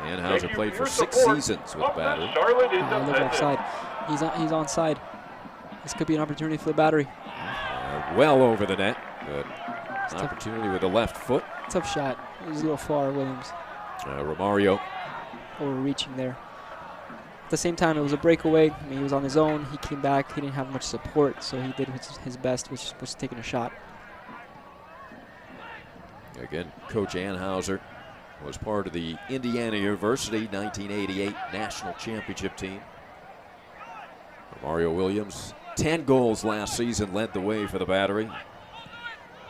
Anhauser played for 6 seasons with the Battery. Charlotte Look offside. He's onside. This could be an opportunity for the Battery. Well over the net. Good opportunity with the left foot. Tough shot. It was a little far, Williams. Romario. Overreaching there. At the same time, it was a breakaway. I mean, he was on his own. He came back. He didn't have much support, so he did his best, which was taking a shot. Again, Coach Anhauser was part of the Indiana University 1988 National Championship team. Mario Williams, 10 goals last season, led the way for the Battery.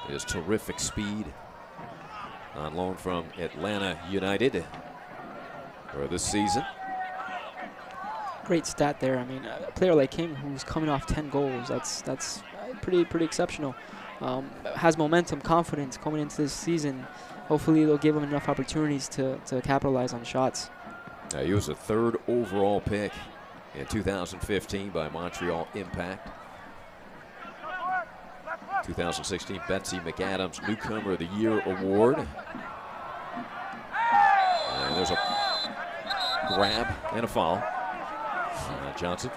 His terrific speed, on loan from Atlanta United for this season. Great stat there. I mean, a player like him who's coming off 10 goals, that's pretty exceptional. Has momentum, confidence coming into this season. Hopefully they'll give him enough opportunities to capitalize on shots. He was a 3rd overall pick in 2015 by Montreal Impact. 2016 Betsy McAdams Newcomer of the Year Award. And there's a grab and a foul. Johnson.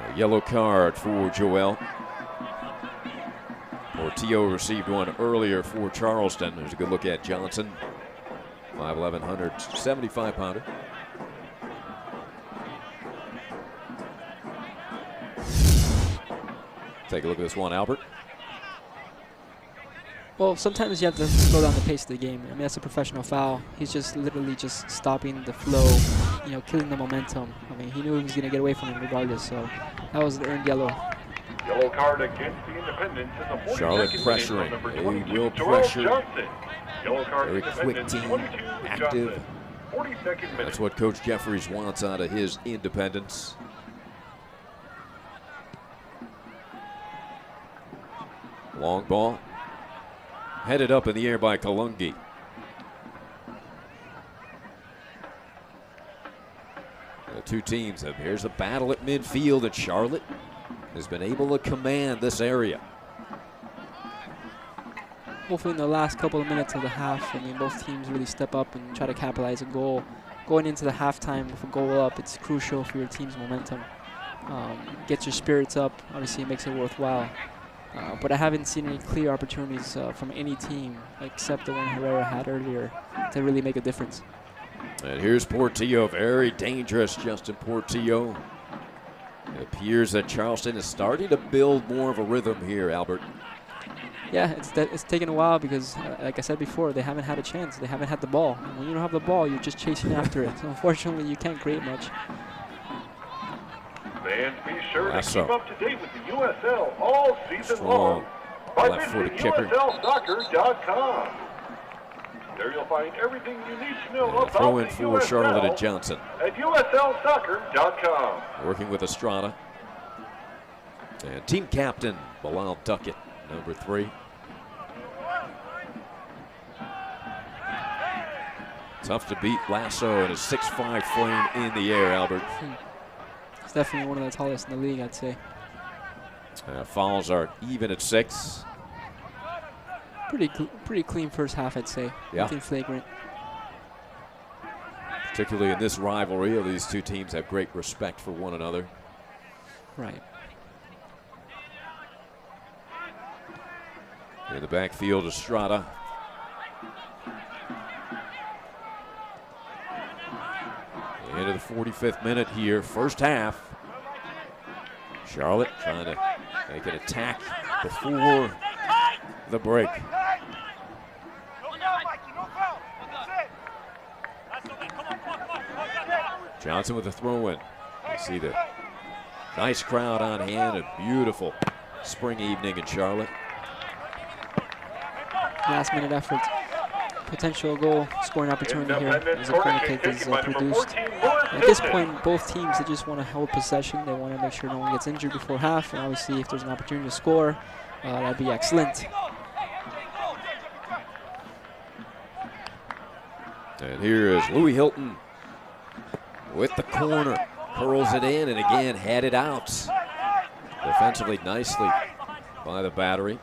A yellow card for Joel. Portillo received one earlier for Charleston. There's a good look at Johnson. 5'11", 175-pounder. Take a look at this one, Albert. Well, sometimes you have to slow down the pace of the game. I mean, that's a professional foul. He's just literally just stopping the flow, killing the momentum. I mean, he knew he was going to get away from him regardless, so that was the earned yellow. Yellow card against the Independents in the 42nd Charlotte pressuring. They will pressure. Yellow card Very quick team, active. 42nd minute. That's what Coach Jeffries wants out of his Independents. Long ball. Headed up in the air by Kalungi. The two teams have, here's a battle at midfield, and Charlotte has been able to command this area. Hopefully in the last couple of minutes of the half, I mean, both teams really step up and try to capitalize a goal. Going into the halftime with a goal up, it's crucial for your team's momentum. Gets your spirits up. Obviously, it makes it worthwhile. But I haven't seen any clear opportunities from any team except the one Herrera had earlier to really make a difference. And here's Portillo, very dangerous Justin Portillo. It appears that Charleston is starting to build more of a rhythm here, Albert. Yeah, it's taken a while because, like I said before, they haven't had a chance. They haven't had the ball. And when you don't have the ball, you're just chasing after it. So unfortunately, you can't create much. Fans, be sure to keep up to date with the USL all season long by visiting USLsoccer.com. There you'll find everything you need to know about throw in the for USL Charlotte and Johnson. At USLsoccer.com. Working with Estrada. And team captain Bilal Duckett, number 3. Tough to beat Lasso and his 6'5" frame in the air, Albert. He's definitely one of the tallest in the league, I'd say. Fouls are even at 6. Pretty clean first half, I'd say. Yeah. Nothing flagrant. Particularly in this rivalry, these two teams have great respect for one another. Right. In the backfield, Estrada. Into the 45th minute here, first half. Charlotte trying to make an attack before the break. Johnson with a throw in. You see the nice crowd on hand, a beautiful spring evening in Charlotte. Last minute effort. Potential goal scoring opportunity here as a corner kick is produced. At this point, both teams, they just want to hold possession. They want to make sure no one gets injured before half. And obviously, if there's an opportunity to score, that'd be excellent. And here is Louis Hilton with the corner. Curls it in and again headed out. Defensively nicely by the Battery.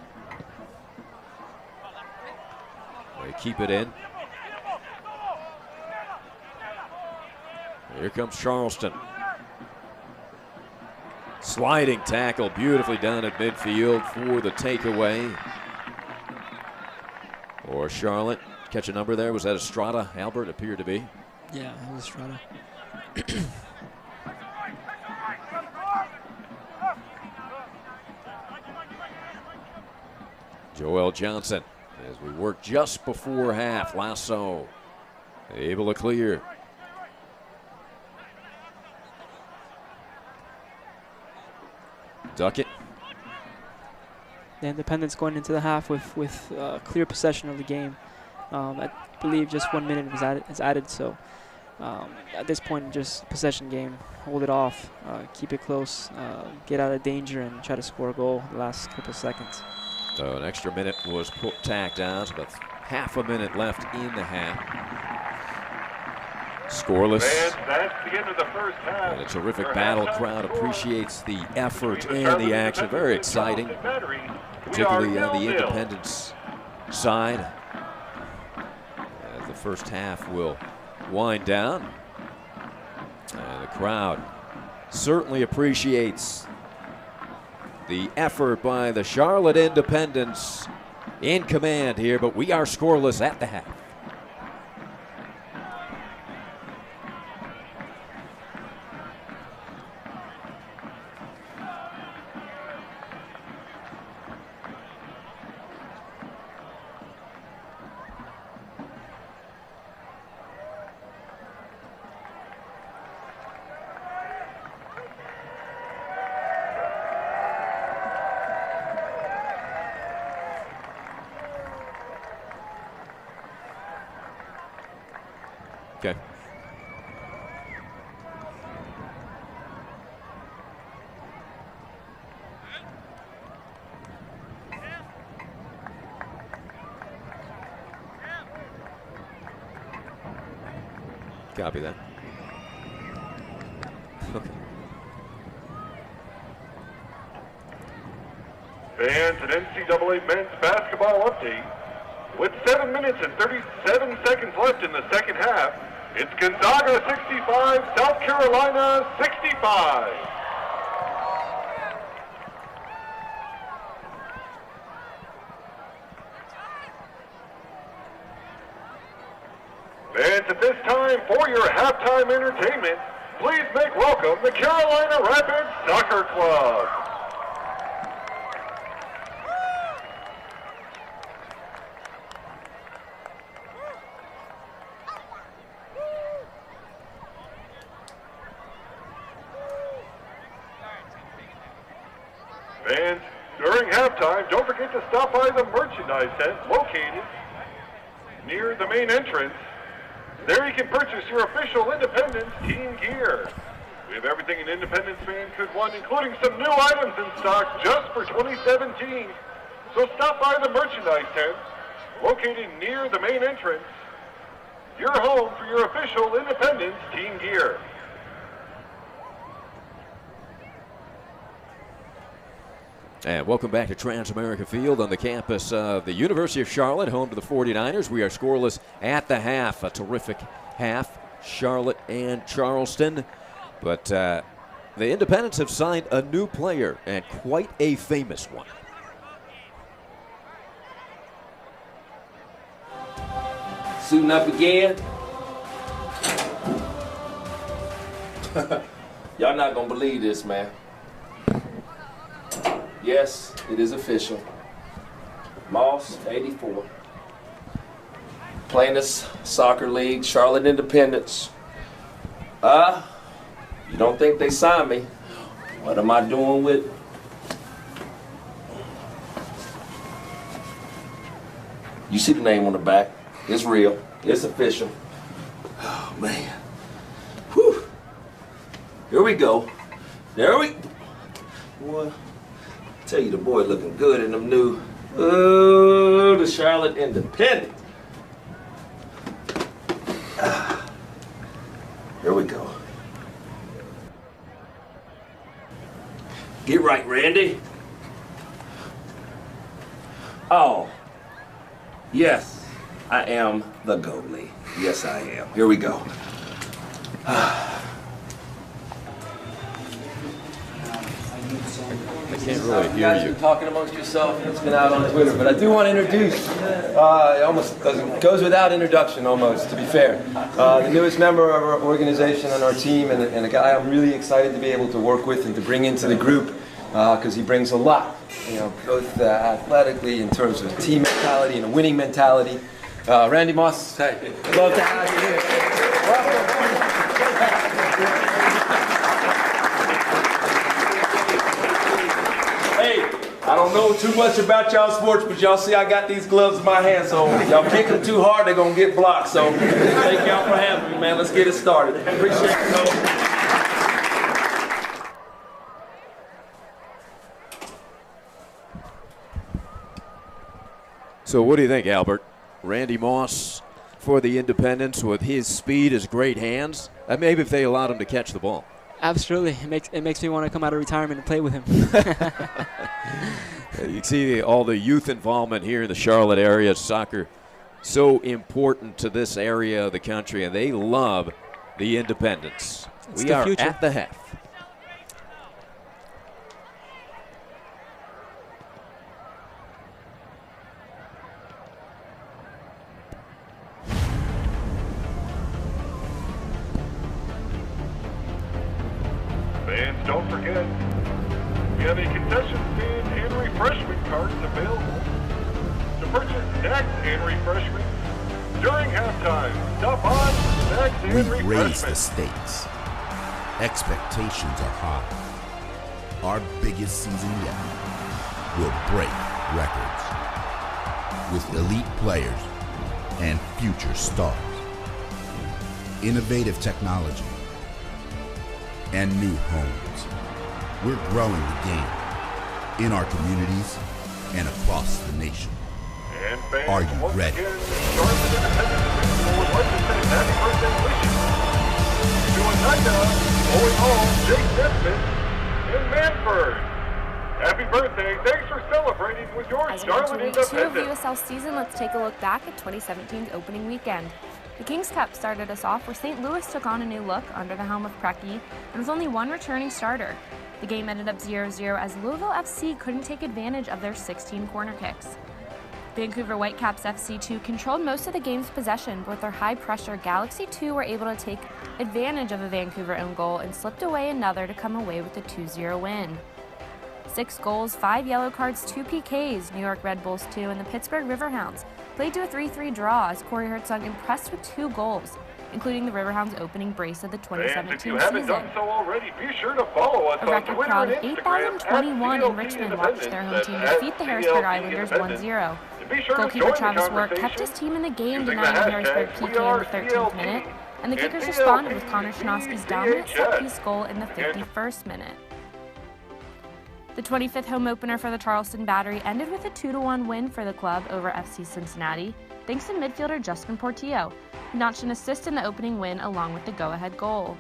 They keep it in. Here comes Charleston. Sliding tackle, beautifully done at midfield for the takeaway. Or Charlotte. Catch a number there. Was that Estrada? Albert appeared to be. Yeah, it was Estrada. Joel Johnson as we work just before half. Lasso able to clear. Duckett. The Independents going into the half with clear possession of the game. I believe just 1 minute is added, so at this point, just possession game. Hold it off, keep it close, get out of danger, and try to score a goal the last couple seconds. So an extra minute was tacked on, so about half a minute left in the half. Scoreless. And that's the end of the first half. And a terrific battle. Crowd appreciates the effort and the action. Very exciting, particularly on the Independence side. As the first half will wind down. And the crowd certainly appreciates the effort by the Charlotte Independents in command here, but we are scoreless at the half. Okay. Copy that. Okay. Fans, an NCAA men's basketball update. With 7 minutes and 37 seconds left in the second half, it's Gonzaga 65, South Carolina 65. Fans, at this time, for your halftime entertainment, please make welcome the Carolina Rapids Soccer Club. Fans, during halftime, don't forget to stop by the merchandise tent located near the main entrance. There you can purchase your official Independence team gear. We have everything an Independence fan could want, including some new items in stock just for 2017. So stop by the merchandise tent located near the main entrance. Your home for your official Independence team gear. And welcome back to Transamerica Field on the campus of the University of Charlotte, home to the 49ers. We are scoreless at the half. A terrific half, Charlotte and Charleston. But the Independents have signed a new player, and quite a famous one. Suiting up again. Y'all not gonna believe this, man. Yes, it is official. Moss, 84. Playing this soccer league, Charlotte Independence. You don't think they signed me? What am I doing with? You see the name on the back. It's real. It's official. Oh, man. Whew. Here we go. There we... Boy, I tell you, the boy looking good in them new... Oh, the Charlotte Independent. Here we go. Get right, Randy. Oh. Yes, I am the goalie. Yes, I am. Here we go. I can't really You hear guys you. been talking amongst yourself. It's been out on Twitter, but I do want to introduce. It almost goes without introduction, almost. To be fair, the newest member of our organization and our team, and a guy I'm really excited to be able to work with and to bring into the group, because he brings a lot, both athletically in terms of team mentality and a winning mentality. Randy Moss, hey, love to have you here. I don't know too much about y'all sports, but y'all see I got these gloves in my hand, so y'all kick them too hard, they're gonna get blocked. So thank y'all for having me, man. Let's get it started. Appreciate it. So what do you think, Albert? Randy Moss for the Independents with his speed, his great hands. Maybe if they allowed him to catch the ball. Absolutely. It makes me want to come out of retirement and play with him. You see all the youth involvement here in the Charlotte area. Soccer so important to this area of the country, and they love the Independents. It's We the are future. at the half. Fans, don't forget, we have a concession stand and refreshment cards available. To purchase snacks and refreshments during halftime, stop on snacks and We've refreshments. raised the stakes. Expectations are high. Our biggest season yet will break records with elite players and future stars. Innovative technology and new homes. We're growing the game in our communities and across the nation. And fans, Are you once ready? again, Charlotte Independence Municipal would like to say happy birthday wishes to Ananda, Owen Hall, Jake Nesbitt, and Manford. Happy birthday. Thanks for celebrating with your As we enter Charlotte week 2 of the Independence. USL season, let's take a look back at 2017's opening weekend. The Kings Cup started us off where St. Louis took on a new look under the helm of Preki, and with only one returning starter. The game ended up 0-0 as Louisville FC couldn't take advantage of their 16 corner kicks. Vancouver Whitecaps FC2 controlled most of the game's possession, but with their high-pressure Galaxy 2 were able to take advantage of a Vancouver own goal and slipped away another to come away with a 2-0 win. 6 goals, 5 yellow cards, 2 PKs, New York Red Bulls 2 and the Pittsburgh Riverhounds played to a 3-3 draw as Corey Hertzog impressed with 2 goals, including the Riverhounds' opening brace of the Fans, if 2017 you haven't season. done so already, be sure to follow us A on record Twitter crowd and of Instagram 8,021 in @CLT Richmond watched their home team Independence. defeat the That's Harrisburg @CLT Islanders Independence. 1-0. And be sure to Goalkeeper join the Travis Work kept conversation his team in the game, using the denying the Harrisburg hashtag PK in the 13th WeAreCLT minute, and the kickers and responded with Connor Schnoski's dominant VHS. set-piece goal in the 51st minute. The 25th home opener for the Charleston Battery ended with a 2-1 win for the club over FC Cincinnati, thanks to midfielder Justin Portillo, who notched an assist in the opening win along with the go-ahead goal.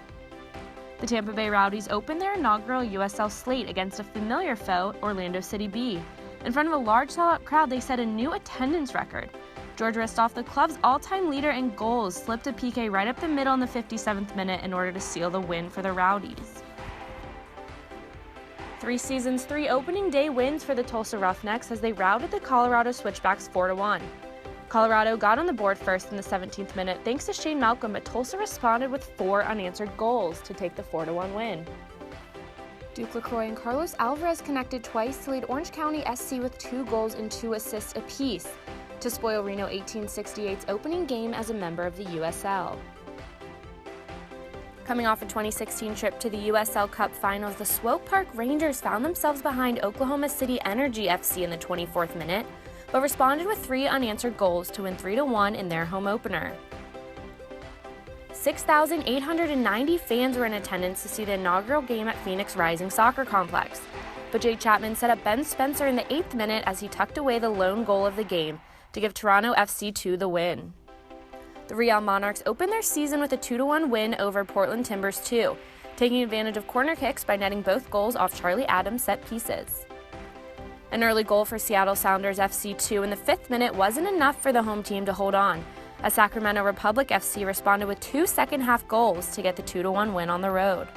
The Tampa Bay Rowdies opened their inaugural USL slate against a familiar foe, Orlando City B. In front of a large sellout crowd, they set a new attendance record. George Ristoff, the club's all-time leader in goals, slipped a PK right up the middle in the 57th minute in order to seal the win for the Rowdies. 3 seasons, 3 opening day wins for the Tulsa Roughnecks as they routed the Colorado Switchbacks 4-1. Colorado got on the board first in the 17th minute thanks to Shane Malcolm, but Tulsa responded with 4 unanswered goals to take the 4-1 win. Duke LaCroix and Carlos Alvarez connected twice to lead Orange County SC with 2 goals and 2 assists apiece to spoil Reno 1868's opening game as a member of the USL. Coming off a 2016 trip to the USL Cup Finals, the Swope Park Rangers found themselves behind Oklahoma City Energy FC in the 24th minute, but responded with 3 unanswered goals to win 3-1 in their home opener. 6,890 fans were in attendance to see the inaugural game at Phoenix Rising Soccer Complex, but Jay Chapman set up Ben Spencer in the 8th minute as he tucked away the lone goal of the game to give Toronto FC2 the win. The Real Monarchs opened their season with a 2-1 win over Portland Timbers 2, taking advantage of corner kicks by netting both goals off Charlie Adams' set pieces. An early goal for Seattle Sounders FC2 in the 5th minute wasn't enough for the home team to hold on, as Sacramento Republic FC responded with 2 second-half goals to get the 2-1 win on the road.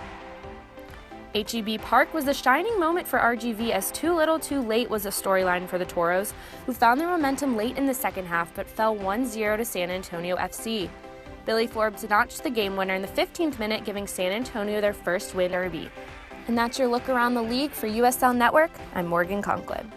HEB Park was the shining moment for RGV, as too little too late was the storyline for the Toros, who found their momentum late in the second half but fell 1-0 to San Antonio FC. Billy Forbes notched the game winner in the 15th minute, giving San Antonio their first win derby. And that's your look around the league. For USL Network, I'm Morgan Conklin.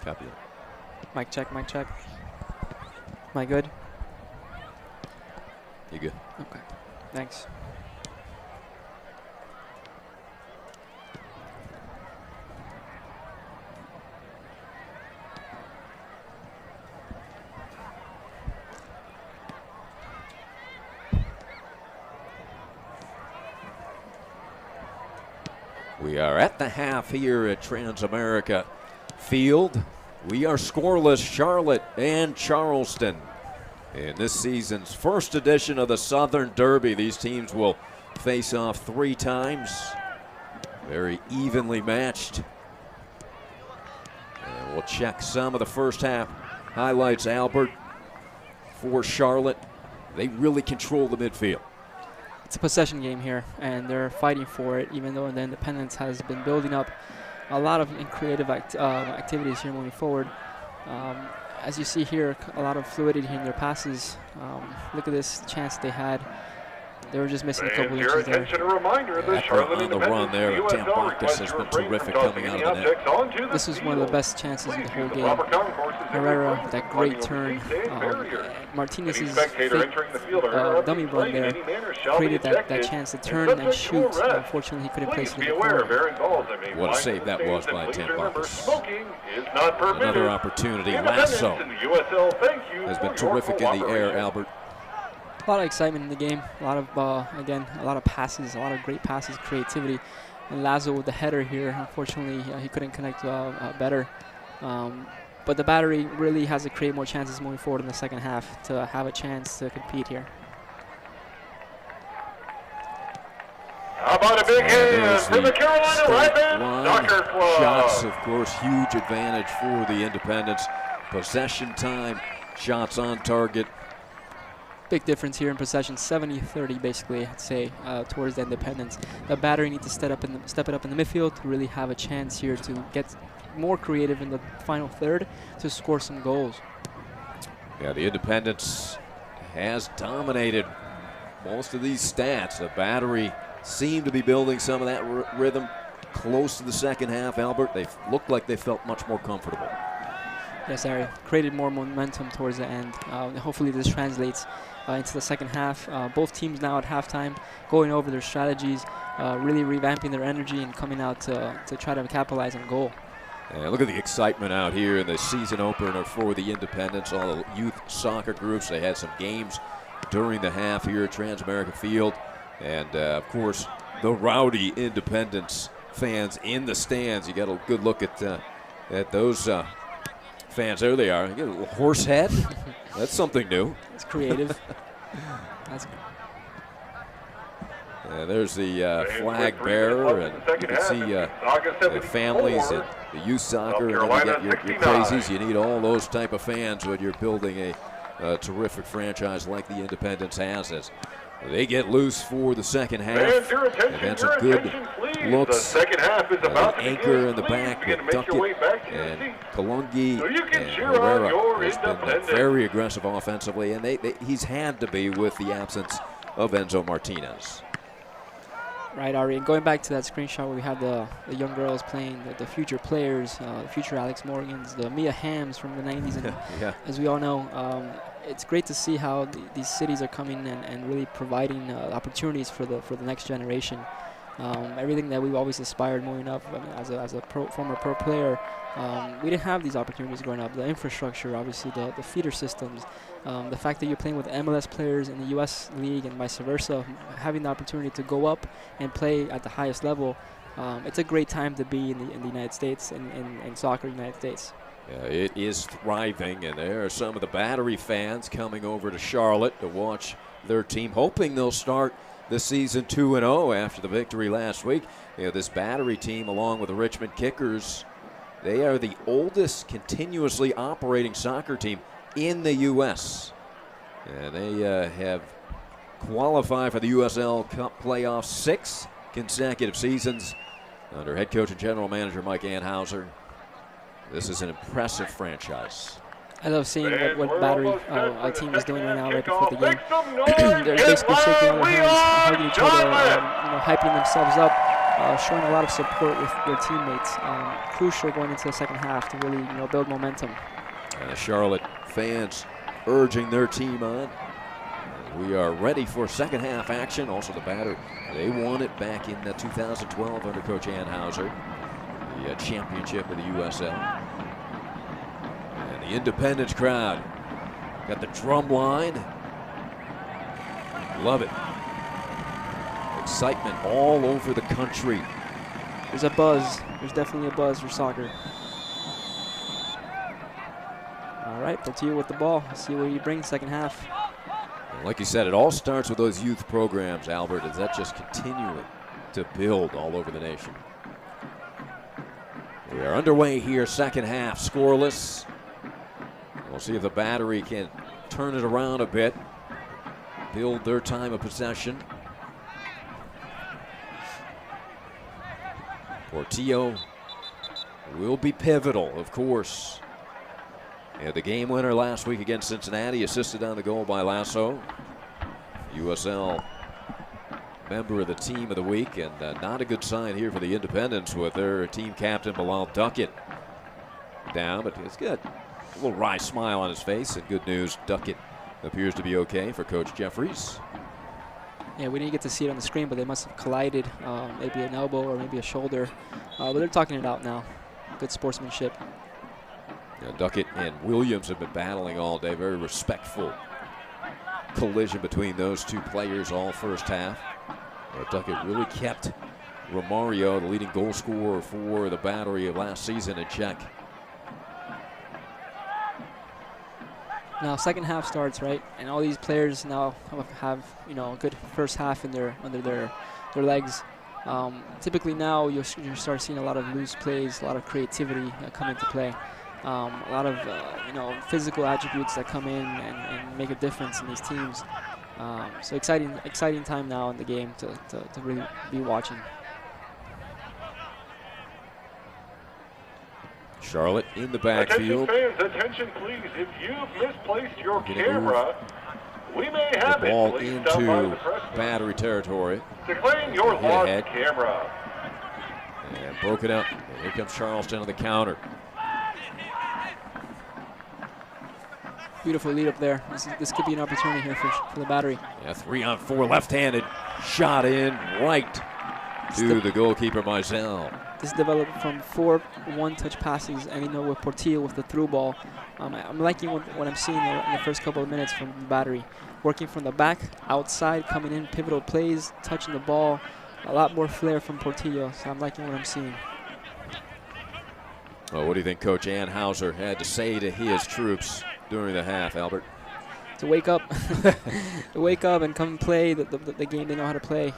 Copy. Mic check, mic check. Am I good? You good? Okay, thanks. We are at the half here at Transamerica Field. We are scoreless, Charlotte and Charleston. In this season's first edition of the Southern Derby, these teams will face off 3 times. Very evenly matched. And we'll check some of the first half highlights, Albert. For Charlotte, they really control the midfield. It's a possession game here, and they're fighting for it, even though the Independence has been building up a lot of creative activities here moving forward. As you see here, a lot of fluidity in their passes. Look at this chance they had. They were just missing a couple inches there. On the run there, Tam Marcus has been terrific coming out of the net. This was one of the best chances in the whole game. Herrera, that great turn. Martinez's fake, dummy run there created that chance to turn and shoot. Unfortunately, he couldn't place it in the corner. What a save that was by Tam Marcus. Another opportunity. Lasso has been terrific in the air, Albert. A lot of excitement in the game. A lot of, again, a lot of passes, a lot of great passes, creativity. And Lazo with the header here, unfortunately, he couldn't connect better. But the Battery really has to create more chances moving forward in the second half to have a chance to compete here. How about a big hand for the Carolina Rapids Soccer Club? Shots, of course, huge advantage for the Independents. Possession time, shots on target. Big difference here in possession, 70-30 basically, I'd say, towards the Independents. The Battery need to step it up in the midfield to really have a chance here to get more creative in the final third to score some goals. Yeah, the Independents has dominated most of these stats. The Battery seem to be building some of that rhythm close to the second half, Albert. They looked like they felt much more comfortable. Yes, Ari, created more momentum towards the end. Hopefully this translates into the second half. Both teams now at halftime going over their strategies, really revamping their energy and coming out to try to capitalize on goal. Yeah, look at the excitement out here in the season opener for the Independents. All the youth soccer groups, they had some games during the half here at Transamerica Field. And, of course, the rowdy Independents fans in the stands. You got a good look at those fans. There they are. You get a little horse head. That's something new. It's creative. There's the flag bearer, and you can see the families at the youth soccer, and then you get your crazies. You need all those type of fans when you're building a terrific franchise like the Independents has. As they get loose for the second half. They've had some good looks. The second half is about Anchor in the back with Duckett and Kalungi and Herrera has been very aggressive offensively, and he's had to be with the absence of Enzo Martinez. Right, Ari, and going back to that screenshot where we have the young girls playing, the future players, the future Alex Morgans, the Mia Hams from the 90s, and yeah. As we all know, it's great to see how these cities are coming and really providing opportunities for the next generation. Everything that we've always aspired moving up, I mean, as a former pro player, we didn't have these opportunities growing up. The infrastructure, obviously, the feeder systems, the fact that you're playing with MLS players in the U.S. League and vice versa, having the opportunity to go up and play at the highest level, it's a great time to be in the United States, in soccer in the United States. Yeah, it is thriving, and there are some of the Battery fans coming over to Charlotte to watch their team, hoping they'll start the season 2-0 after the victory last week. You know, this Battery team, along with the Richmond Kickers, they are the oldest continuously operating soccer team in the U.S. And they have qualified for the USL Cup playoffs 6 consecutive seasons under head coach and general manager Mike Anhauser. This is an impressive franchise. I love seeing what Battery, our team is doing right now right before the game. They're basically shaking their hands, hugging each other, hyping themselves up, showing a lot of support with their teammates. Crucial going into the second half to really build momentum. And the Charlotte fans urging their team on. We are ready for second half action. Also the Battery, they won it back in 2012 under Coach Anhauser, the championship of the USL. And the Independence crowd got the drum line. Love it. Excitement all over the country. There's a buzz. There's definitely a buzz for soccer. All right, Portillo with the ball. See what he brings second half. And like you said, it all starts with those youth programs, Albert, as that just continuing to build all over the nation. We are underway here, second half, scoreless. We'll see if the Battery can turn it around a bit, build their time of possession. Portillo will be pivotal, of course. Yeah, the game winner last week against Cincinnati, assisted on the goal by Lasso. USL member of the team of the week, and not a good sign here for the Independents with their team captain Bilal Duckett down, but it's good. A little wry smile on his face, and good news, Duckett appears to be okay for Coach Jeffries. Yeah, we didn't get to see it on the screen, but they must have collided, maybe an elbow or maybe a shoulder. But they're talking it out now. Good sportsmanship. Yeah, Duckett and Williams have been battling all day. Very respectful collision between those two players all first half. Duckett really kept Romario, the leading goal scorer for the Battery of last season, in check. Now second half starts, right, and all these players now have a good first half under their legs. Typically now you start seeing a lot of loose plays, a lot of creativity come into play, a lot of physical attributes that come in and make a difference in these teams. So exciting time now in the game to really be watching. Charlotte in the backfield. Attention fans, attention please. If you've misplaced your camera, we may have the ball it into Battery territory. to claim your lost camera. And broke it up. And here comes Charleston on the counter. Beautiful lead up there. This could be an opportunity here for the Battery. Yeah, 3-on-4 left-handed shot in right to the goalkeeper, Mizell. This developed from 4 one-touch passes, and with Portillo with the through ball. I'm liking what I'm seeing in the first couple of minutes from the Battery. Working from the back, outside, coming in, pivotal plays, touching the ball. A lot more flair from Portillo, so I'm liking what I'm seeing. Well, what do you think Coach Anhauser had to say to his troops during the half, Albert? To wake up, to wake up and come and play the game they know how to play.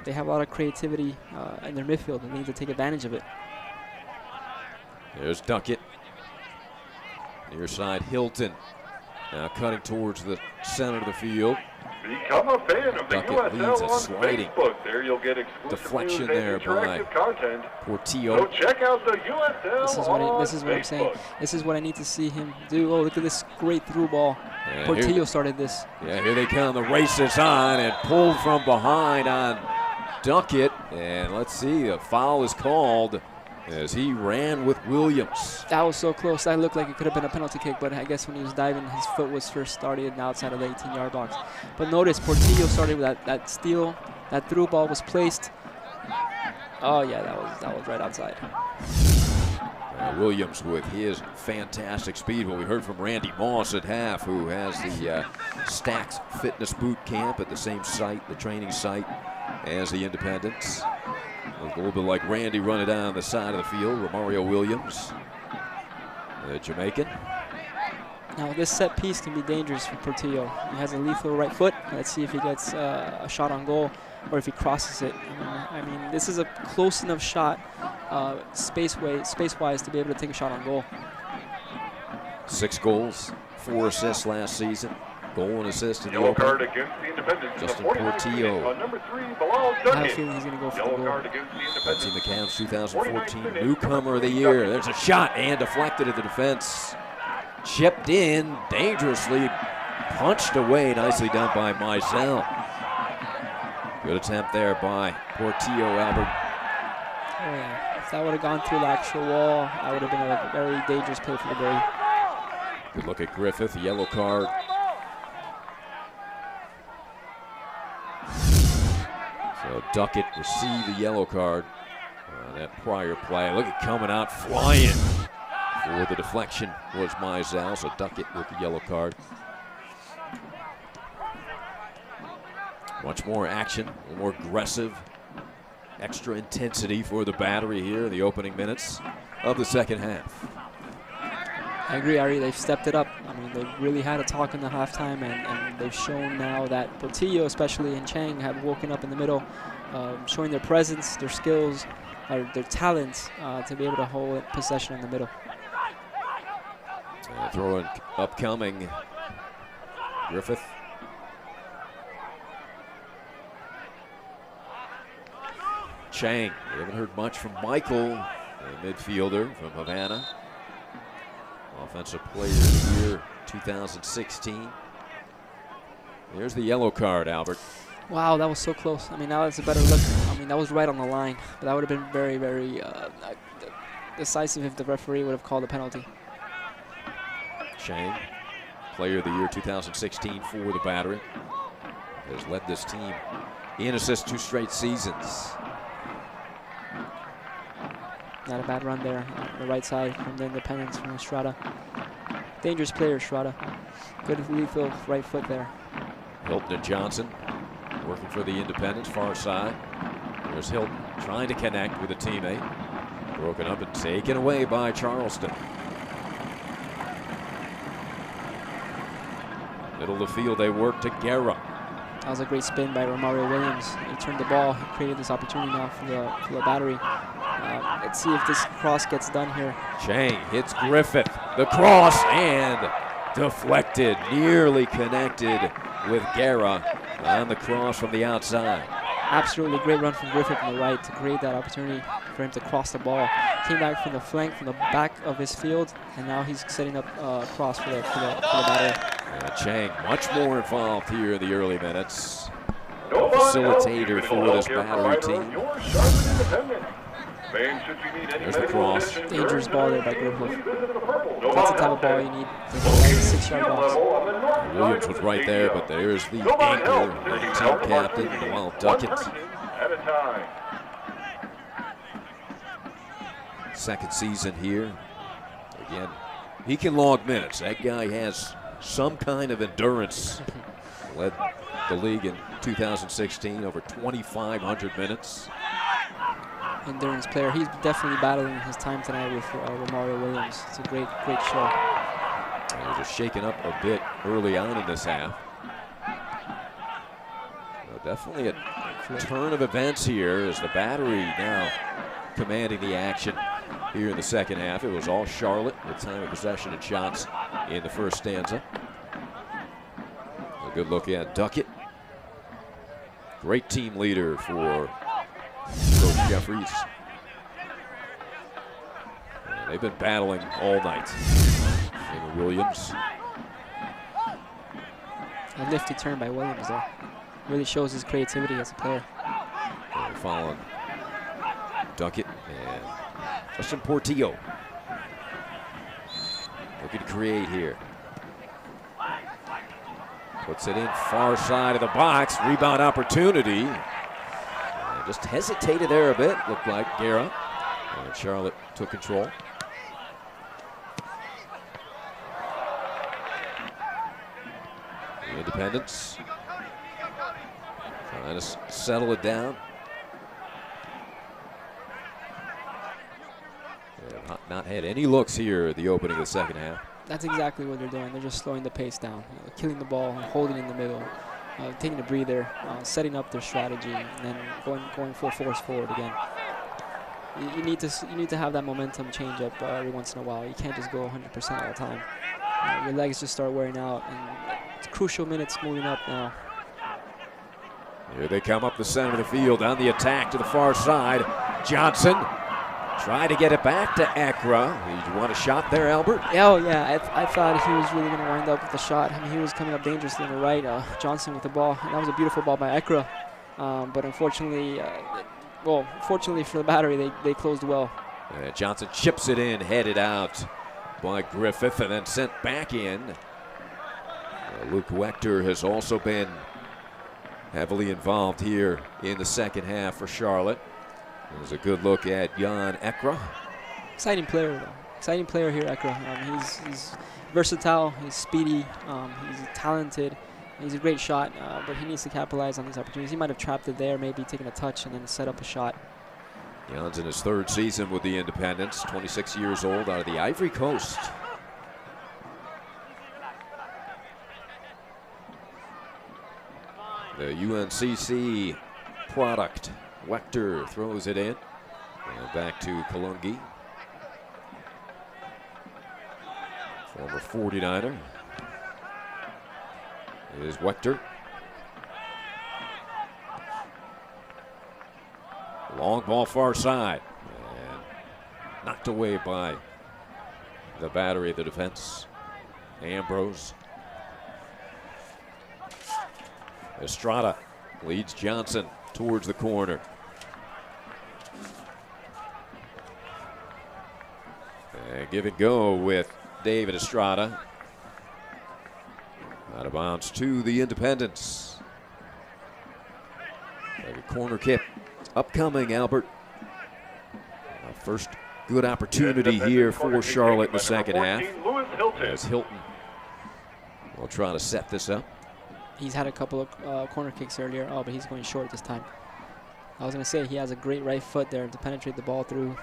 They have a lot of creativity in their midfield, and they need to take advantage of it. There's Duckett. Near side, Hilton. Now cutting towards the center of the field. Become a fan of the Duckett leads USL a on sliding Facebook. There you'll get exclusive deflection news there and by interactive content. Portillo. So check out the USL This is what I'm saying. This is what I need to see him do. Oh, look at this great through ball. And Portillo started this. Yeah, here they come. The race is on and pulled from behind on Duckett. And let's see, a foul is called as he ran with Williams. That was so close. That looked like it could have been a penalty kick, but I guess when he was diving, his foot was first started outside of the 18-yard box. But notice, Portillo started with that steal. That through ball was placed. Oh, yeah, that was right outside. Williams with his fantastic speed. Well, we heard from Randy Moss at half, who has the Stacks Fitness Boot Camp at the same site, the training site, as the Independents. A little bit like Randy running down the side of the field. Romario Williams, the Jamaican. Now, this set piece can be dangerous for Portillo. He has a lethal right foot. Let's see if he gets a shot on goal or if he crosses it. I mean, this is a close enough shot space-wise to be able to take a shot on goal. 6 goals, 4 assists last season. Goal and assist in the Yellow opening. card against the Independents. Justin The 49th Portillo. minute on number 3, Bilal I have a Duckett. feeling he's going to go for the Yellow goal. card against the Independents. Betsy McCann's 2014 49th Newcomer of the Year. There's a shot and deflected at the defense. Chipped in, dangerously punched away. Nicely done by Mizell. Good attempt there by Portillo, Albert. Oh, yeah. If that would have gone through the actual wall, that would have been a very dangerous play for the Bay. Good look at Griffith, yellow card. So Duckett received the yellow card on that prior play. Look at coming out flying for the deflection was Mizell. So Duckett with the yellow card. Much more action, a little more aggressive, extra intensity for the Battery here in the opening minutes of the second half. I agree, Ari. They've stepped it up. I mean, they've really had a talk in the halftime, and they've shown now that Portillo, especially, and Chang have woken up in the middle, showing their presence, their skills, their talents to be able to hold possession in the middle. Throwing upcoming Griffith. Chang. We haven't heard much from Michael, the midfielder from Havana. Offensive Player of the Year 2016. There's the yellow card, Albert. Wow, that was so close. I mean, now it's a better look. I mean, that was right on the line. But that would have been very, very decisive if the referee would have called a penalty. Chang, Player of the Year 2016 for the Battery, has led this team in assists 2 straight seasons. Not a bad run there on the right side from the Independents from Estrada. Dangerous player, Estrada. Good lethal right foot there. Hilton and Johnson working for the Independents, far side. There's Hilton trying to connect with a teammate. Broken up and taken away by Charleston. Middle of the field, they work to Guerra. That was a great spin by Romario Williams. He turned the ball, he created this opportunity now for the battery. Let's see if this cross gets done here. Chang hits Griffith. The cross and deflected, nearly connected with Guerra on the cross from the outside. Absolutely great run from Griffith from the right to create that opportunity for him to cross the ball. Came back from the flank, from the back of his field, and now he's setting up a cross for the battery. Chang much more involved here in the early minutes. Facilitator for this battery team. There's the cross. Dangerous ball there by Griffith. That's the type of ball you need to get the 6-yard box. Williams was right there, but there's the anchor, team captain, Noel Duckett. Second season here. Again, he can log minutes. That guy has some kind of endurance. Led the league in 2016, over 2,500 minutes. Endurance player. He's definitely battling his time tonight with Romario Williams. It's a great show. He was just shaken up a bit early on in this half. Definitely a turn of events here as the battery now commanding the action here in the second half. It was all Charlotte with time of possession and shots in the first stanza. A good look at Duckett. Great team leader for Coach Jeffries. They've been battling all night. And Williams. A nifty turn by Williams, though. Really shows his creativity as a player. Following Duckett and Justin Portillo. Looking to create here. Puts it in far side of the box. Rebound opportunity. Just hesitated there a bit, looked like Guerra. And Charlotte took control. The Independents trying to settle it down. Not had any looks here at the opening of the second half. That's exactly what they're doing. They're just slowing the pace down, killing the ball, and holding in the middle, taking a breather, setting up their strategy, and then going full force forward again. You need to have that momentum change up every once in a while. You can't just go 100% all the time. Your legs just start wearing out, and it's crucial minutes moving up now. Here they come up the center of the field on the attack to the far side. Johnson try to get it back to Ekra. You want a shot there, Albert? Oh, yeah. I thought he was really going to wind up with the shot. I mean, he was coming up dangerously on the right. Johnson with the ball. And that was a beautiful ball by Ekra. But unfortunately, fortunately for the battery, they closed well. Johnson chips it in, headed out by Griffith, and then sent back in. Luke Wechter has also been heavily involved here in the second half for Charlotte. There's a good look at Jan Ekra. Exciting player, though. Exciting player here, Ekra. He's versatile, he's speedy, he's talented, he's a great shot, but he needs to capitalize on these opportunities. He might have trapped it there, maybe taken a touch and then set up a shot. Jan's in his third season with the Independents, 26 years old, out of the Ivory Coast. The UNCC product. Wechter throws it in. And back to Kalungi. Former 49er. It is Wechter. Long ball far side. And knocked away by the battery of the defense. Ambrose. Estrada leads Johnson towards the corner. And give and go with David Estrada. Out of bounds to the Independents. Like a corner kick upcoming, Albert. First good opportunity here for Charlotte in the second half. As Hilton will try to set this up. He's had a couple of corner kicks earlier. Oh, but he's going short this time. I was going to say he has a great right foot there to penetrate the ball through.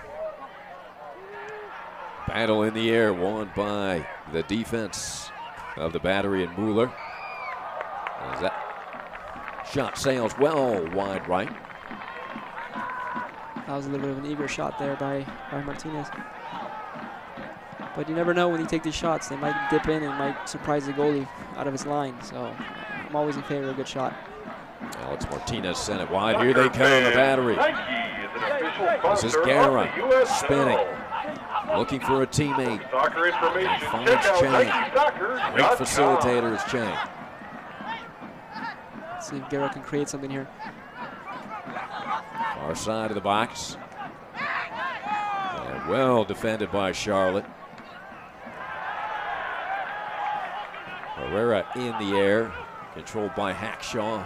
Battle in the air won by the defense of the battery and Mueller. As that shot sails well wide right. That was a little bit of an eager shot there by Martinez. But you never know when you take these shots. They might dip in and might surprise the goalie out of his line. So I'm always in favor of a good shot. Alex Martinez sent it wide. Here they come, the Battery. This is Guerra spinning, looking for a teammate. And finds Chang. Great facilitator is Chang. Let's see if Guerra can create something here. Far side of the box. And well defended by Charlotte. Herrera in the air, controlled by Hackshaw.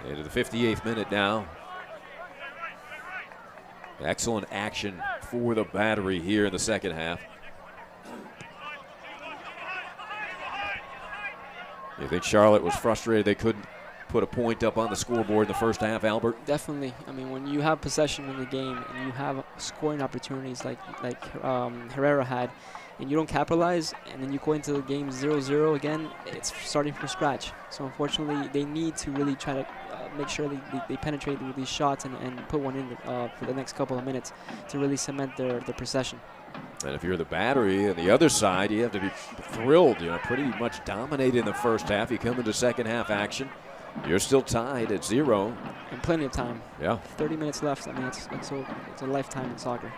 Into the 58th minute now. Excellent action for the Battery here in the second half. You think Charlotte was frustrated they couldn't put a point up on the scoreboard in the first half, Albert? Definitely. I mean, when you have possession in the game and you have scoring opportunities like Herrera had, and you don't capitalize, and then you go into the game 0-0 again, it's starting from scratch. So unfortunately, they need to really try to make sure they penetrate with these shots and put one in for the next couple of minutes to really cement their possession. And if you're the Battery on the other side, you have to be thrilled. You know, pretty much dominated in the first half. You come into second half action, you're still tied at 0. And plenty of time. Yeah. 30 minutes left. I mean, it's a lifetime in soccer.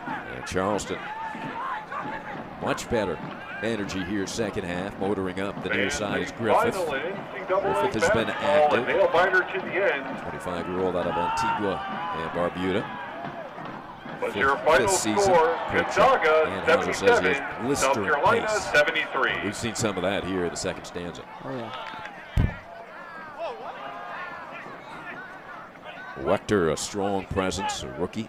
And Charleston, much better energy here second half. Motoring up the near side is Griffith. Griffith has been active. 25-year-old out of Antigua and Barbuda. Fifth season coaching. And Hauser says he has blistering pace. 73. We've seen some of that here in the second stanza. Oh, yeah. Wechter, a strong presence, a rookie.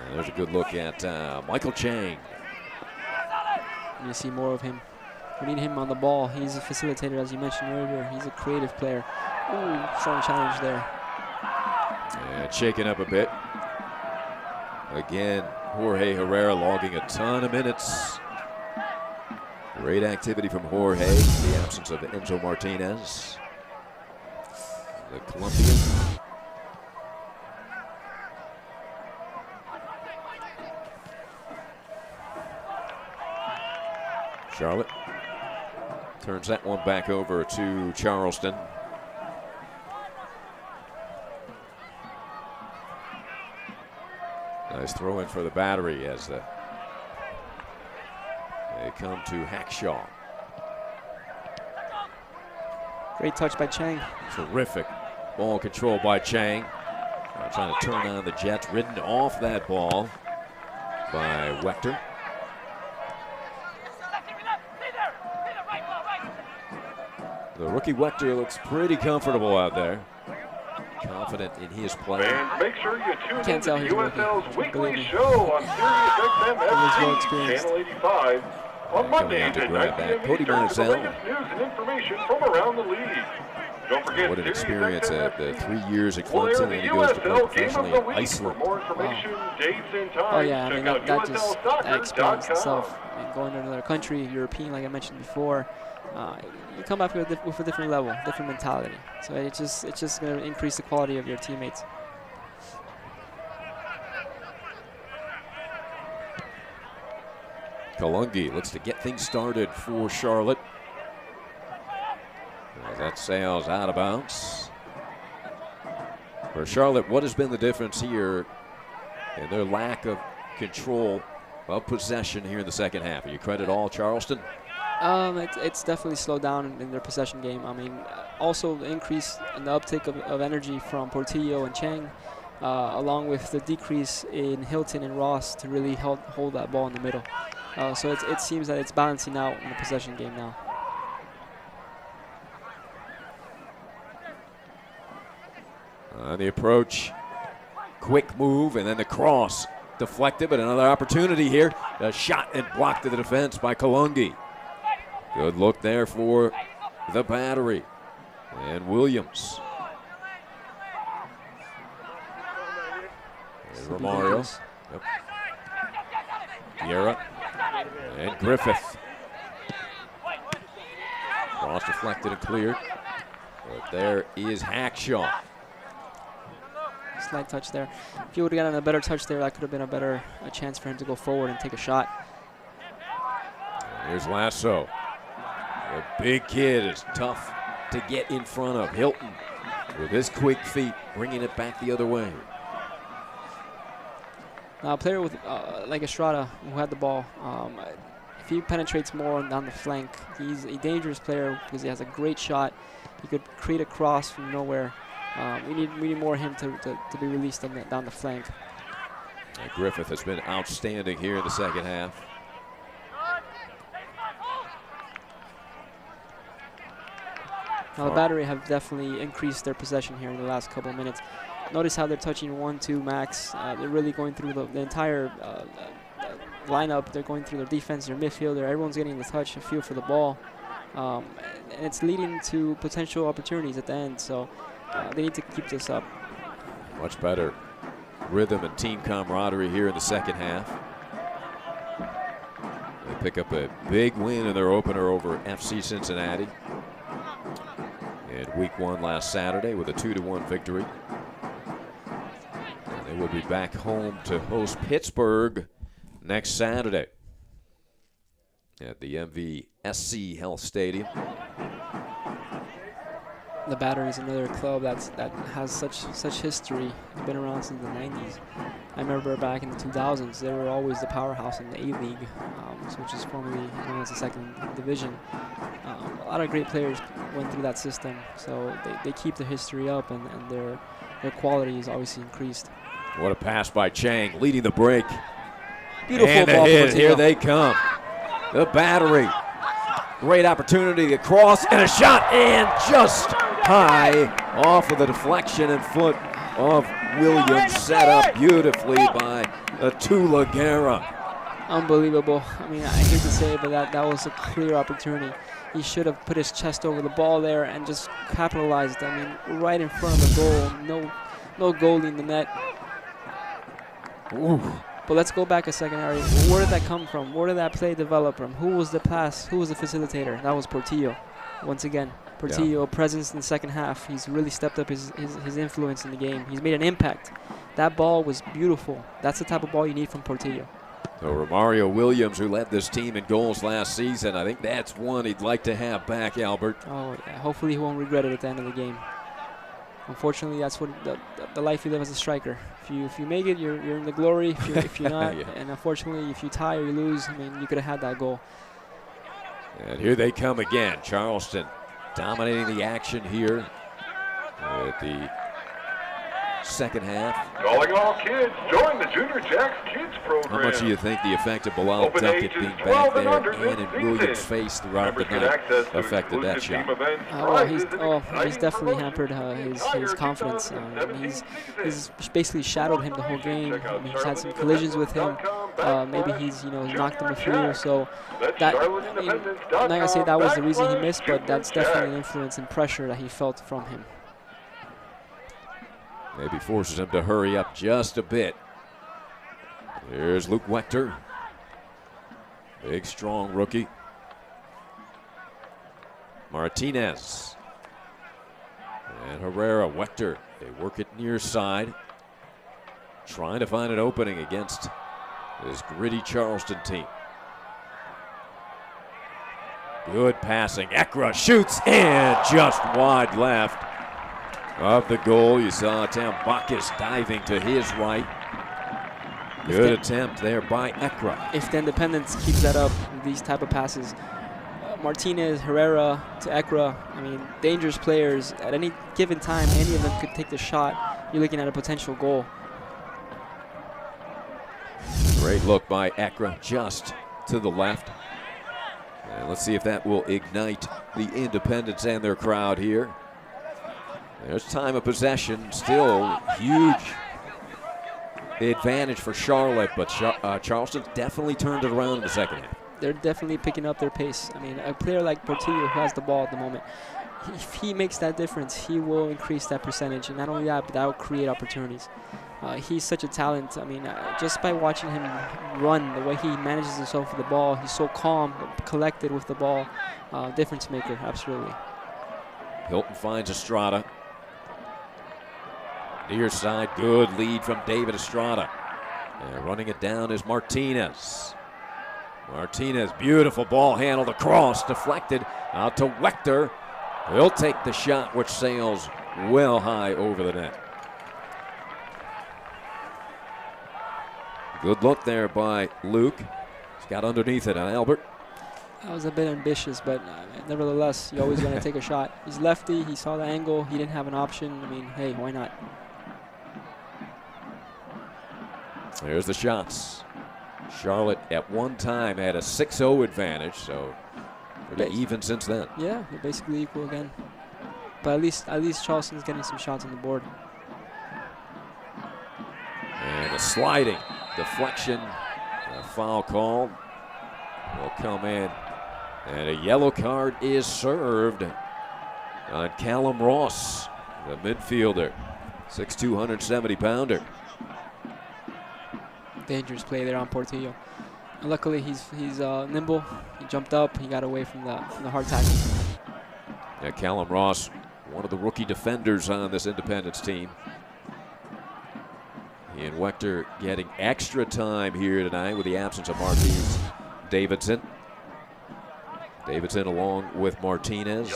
And there's a good look at Michael Chang. You see more of him. We need him on the ball. He's a facilitator, as you mentioned earlier. He's a creative player. Ooh, strong challenge there. And shaken up a bit. Again, Jorge Herrera logging a ton of minutes. Great activity from Jorge in the absence of Enzo Martinez, the Colombian. Charlotte turns that one back over to Charleston. Nice throw in for the Battery as they come to Hackshaw. Great touch by Chang. Terrific ball control by Chang. Trying to turn on the Jets, ridden off that ball by Wechter. The rookie Wechter looks pretty comfortable out there. Confident in his play. And make sure you tune in to tell the he's USL's rookie. weekly show on SiriusXM FC Channel 85 on Mondays out to at grab 9 that. p.m. Cody Eastern for the Mizell. latest news and information from around the league. Don't forget, What an experience SiriusXM at the FC 3 years at will air Clemson, the and he goes to play USL Game of professionally the in Week. Iceland. For more information, dates, and times, Oh, yeah. I mean, check that out just that experience USLsoccer.com. itself. I mean, going to another country, European, like I mentioned before, you come back with a different level, different mentality. So it's just going to increase the quality of your teammates. Kalungi looks to get things started for Charlotte. As that sails out of bounds. For Charlotte, what has been the difference here in their lack of control of possession here in the second half? You credit all Charleston? It's definitely slowed down in their possession game. I mean, also the increase in the uptake of energy from Portillo and Chang, along with the decrease in Hilton and Ross to really hold that ball in the middle. So it seems that it's balancing out in the possession game now. The approach, quick move, and then the cross deflected, but another opportunity here. A shot and blocked to the defense by Kalungi. Good look there for the Battery. And Williams. And Romario. Yep. Guerra and Griffith. Cross deflected and cleared. But there is Hackshaw. Slight touch there. If he would have gotten a better touch there, that could have been a chance for him to go forward and take a shot. Here's Lasso. The big kid is tough to get in front of. Hilton with his quick feet, bringing it back the other way. Now, a player with like Estrada, who had the ball, if he penetrates more down the flank, he's a dangerous player because he has a great shot. He could create a cross from nowhere. We need more of him to be released down the flank. And Griffith has been outstanding here in the second half. Now, the Battery have definitely increased their possession here in the last couple of minutes. Notice how they're touching 1-2 max. They're really going through the entire lineup. They're going through their defense, their midfielder. Everyone's getting the touch, a feel for the ball. And it's leading to potential opportunities at the end. So they need to keep this up. Much better rhythm and team camaraderie here in the second half. They pick up a big win in their opener over FC Cincinnati in week 1 last Saturday with a 2-1 victory. And they will be back home to host Pittsburgh next Saturday at the MVSC Health Stadium. The Battery is another club that has such history. They've been around since the 90s. I remember back in the 2000s, they were always the powerhouse in the A-League, which is formerly known as the second division. A lot of great players went through that system, so they keep the history up, and their quality is obviously increased. What a pass by Chang, leading the break. Beautiful and ball. The hit. Here they come. The Battery. Great opportunity to cross and a shot, and just high off of the deflection and foot of Williams, set up beautifully by Atula Guerra. Unbelievable. I mean, I hate to say it, but that was a clear opportunity. He should have put his chest over the ball there and just capitalized. I mean, right in front of the goal. No goalie in the net. Ooh. But let's go back a second, Ari. Where did that come from? Where did that play develop from? Who was the pass? Who was the facilitator? That was Portillo. Once again, Portillo, presence in the second half. He's really stepped up his influence in the game. He's made an impact. That ball was beautiful. That's the type of ball you need from Portillo. So Romario Williams, who led this team in goals last season, I think that's one he'd like to have back, Albert. Oh, yeah. Hopefully he won't regret it at the end of the game. Unfortunately, that's what the life you live as a striker. If you make it, you're in the glory. If you're not, yeah. And unfortunately, if you tie or you lose, I mean, you could have had that goal. And here they come again. Charleston dominating the action here at the second half. Calling all kids, join the Junior Jacks Kids program. How much do you think the effect of Bilal Open Duckett ages being 12 back and there under and this in Williams' season. face throughout the Members get night access to affected that exclusive shot? team events, Well, prizes, and he's exciting definitely promotions. hampered his confidence. He's basically shadowed him the whole game. I mean, he's had some collisions with him. Maybe he's knocked him a few. So that, I mean, I'm not gonna say that was the reason he missed, but that's definitely an influence and pressure that he felt from him. Maybe forces him to hurry up just a bit. Here's Luke Wechter. Big, strong rookie. Martinez. And Herrera, Wechter. They work it near side. Trying to find an opening against this gritty Charleston team. Good passing. Ekra shoots and just wide left of the goal. You saw Tambakis diving to his right. Good attempt there by Ekra. If the Independence keeps that up, these type of passes, Martinez, Herrera to Ekra, I mean, dangerous players. At any given time, any of them could take the shot. You're looking at a potential goal. Great look by Ekra just to the left. And let's see if that will ignite the Independents and their crowd here. There's time of possession, still huge advantage for Charlotte, but Charleston definitely turned it around in the second half. They're definitely picking up their pace. I mean, a player like Portillo who has the ball at the moment, if he makes that difference, he will increase that percentage. And not only that, but that will create opportunities. He's such a talent. I mean, just by watching him run, the way he manages himself with the ball, he's so calm, collected with the ball. Difference maker, absolutely. Hilton finds Estrada. Near side, good lead from David Estrada. And running it down is Martinez. Martinez, beautiful ball handled across, deflected out to Wechter. He'll take the shot, which sails well high over the net. Good look there by Luke. He's got underneath it on Albert. That was a bit ambitious, but nevertheless, you always want to take a shot. He's lefty. He saw the angle. He didn't have an option. I mean, hey, why not? There's the shots. Charlotte at one time had a 6-0 advantage, so pretty even since then. Yeah, they're basically equal again. But at least Charleston's getting some shots on the board. And a sliding deflection, a foul call will come in. And a yellow card is served on Callum Ross, the midfielder, 6'2", 170-pounder. Dangerous play there on Portillo. And luckily, he's nimble. He jumped up. He got away from the hard tackle. Yeah, Callum Ross, one of the rookie defenders on this Independence team. He and Wechter getting extra time here tonight with the absence of Marquise Davidson. Davidson along with Martinez,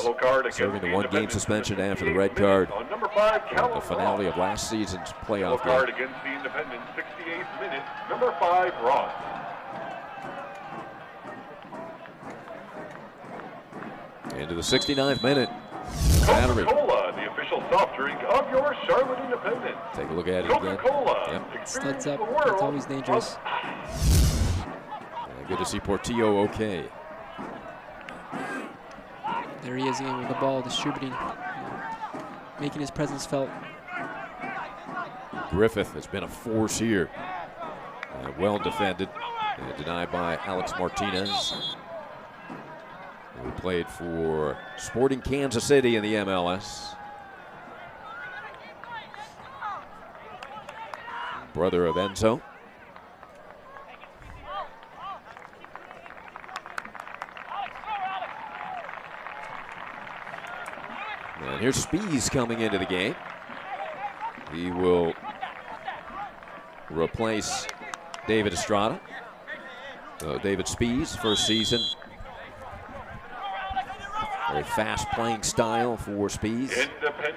serving the one-game suspension after the red card on number 5, Callum the finale Ross. of last season's playoff Yellow card game. against the Independent, 68th minute, number 5, Ross. Into the 69th minute. Battery. Coca-Cola, the official soft drink of your Charlotte Independent. Take a look at it again. Coca-Cola. Yep. Studs up. That's always dangerous. Good to see Portillo okay. There he is again with the ball, distributing, making his presence felt. Griffith has been a force here. Well defended and denied by Alex Martinez, who played for Sporting Kansas City in the MLS. Brother of Enzo. And here's Spees coming into the game. He will replace David Estrada. So David Spees, first season. Very fast playing style for Spees.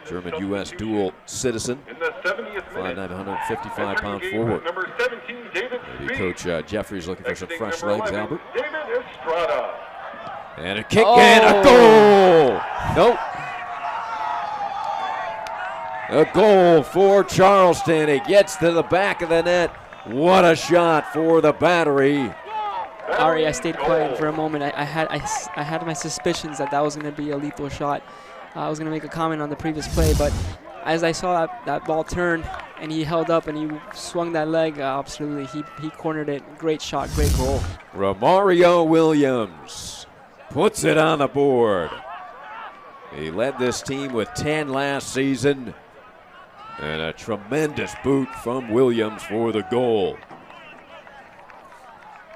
German-U.S. dual citizen. In the 70th minute, 5'9", 155-pound forward. number 17, David Maybe Spees. Coach Jeffrey's looking for some Exiting fresh number legs, 11, Albert. David Estrada. And a kick and a goal. Nope. A goal for Charleston. It gets to the back of the net. What a shot for the Battery. Ari, I stayed quiet for a moment. I had my suspicions that was going to be a lethal shot. I was going to make a comment on the previous play, but as I saw that ball turn and he held up and he swung that leg, absolutely, he cornered it. Great shot, great goal. Romario Williams puts it on the board. He led this team with 10 last season. And a tremendous boot from Williams for the goal.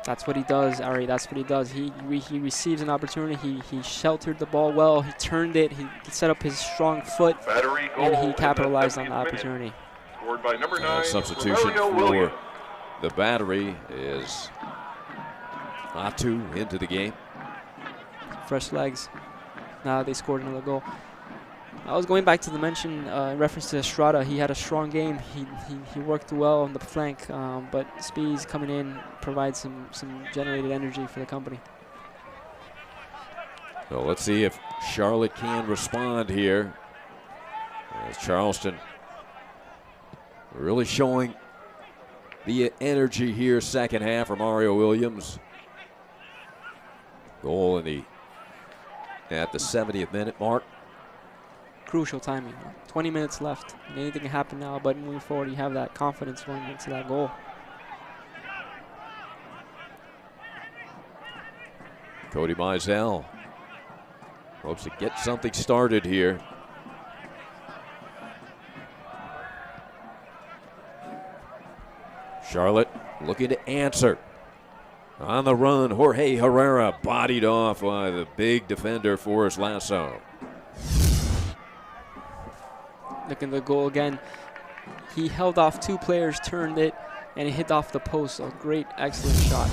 That's what he does, Ari. That's what he does. He receives an opportunity. He sheltered the ball well. He turned it. He set up his strong foot, Battery goal and he capitalized on in the the 70th opportunity. Scored by number 9, Substitution Romario for Williams. the Battery is Atu into the game. Fresh legs. Now they scored another goal. I was going back to the mention in reference to Estrada. He had a strong game. He worked well on the flank, but Spees coming in provides some generated energy for the company. So let's see if Charlotte can respond here. As Charleston really showing the energy here second half for Mario Williams. Goal at the 70th minute mark. Crucial timing. 20 minutes left. Anything can happen now, but moving forward, you have that confidence going into that goal. Cody Mizell Hopes to get something started here. Charlotte looking to answer. On the run, Jorge Herrera bodied off by the big defender, Forrest Lasso. Look at the goal again. He held off 2 players, turned it, and it hit off the post. A great, excellent shot.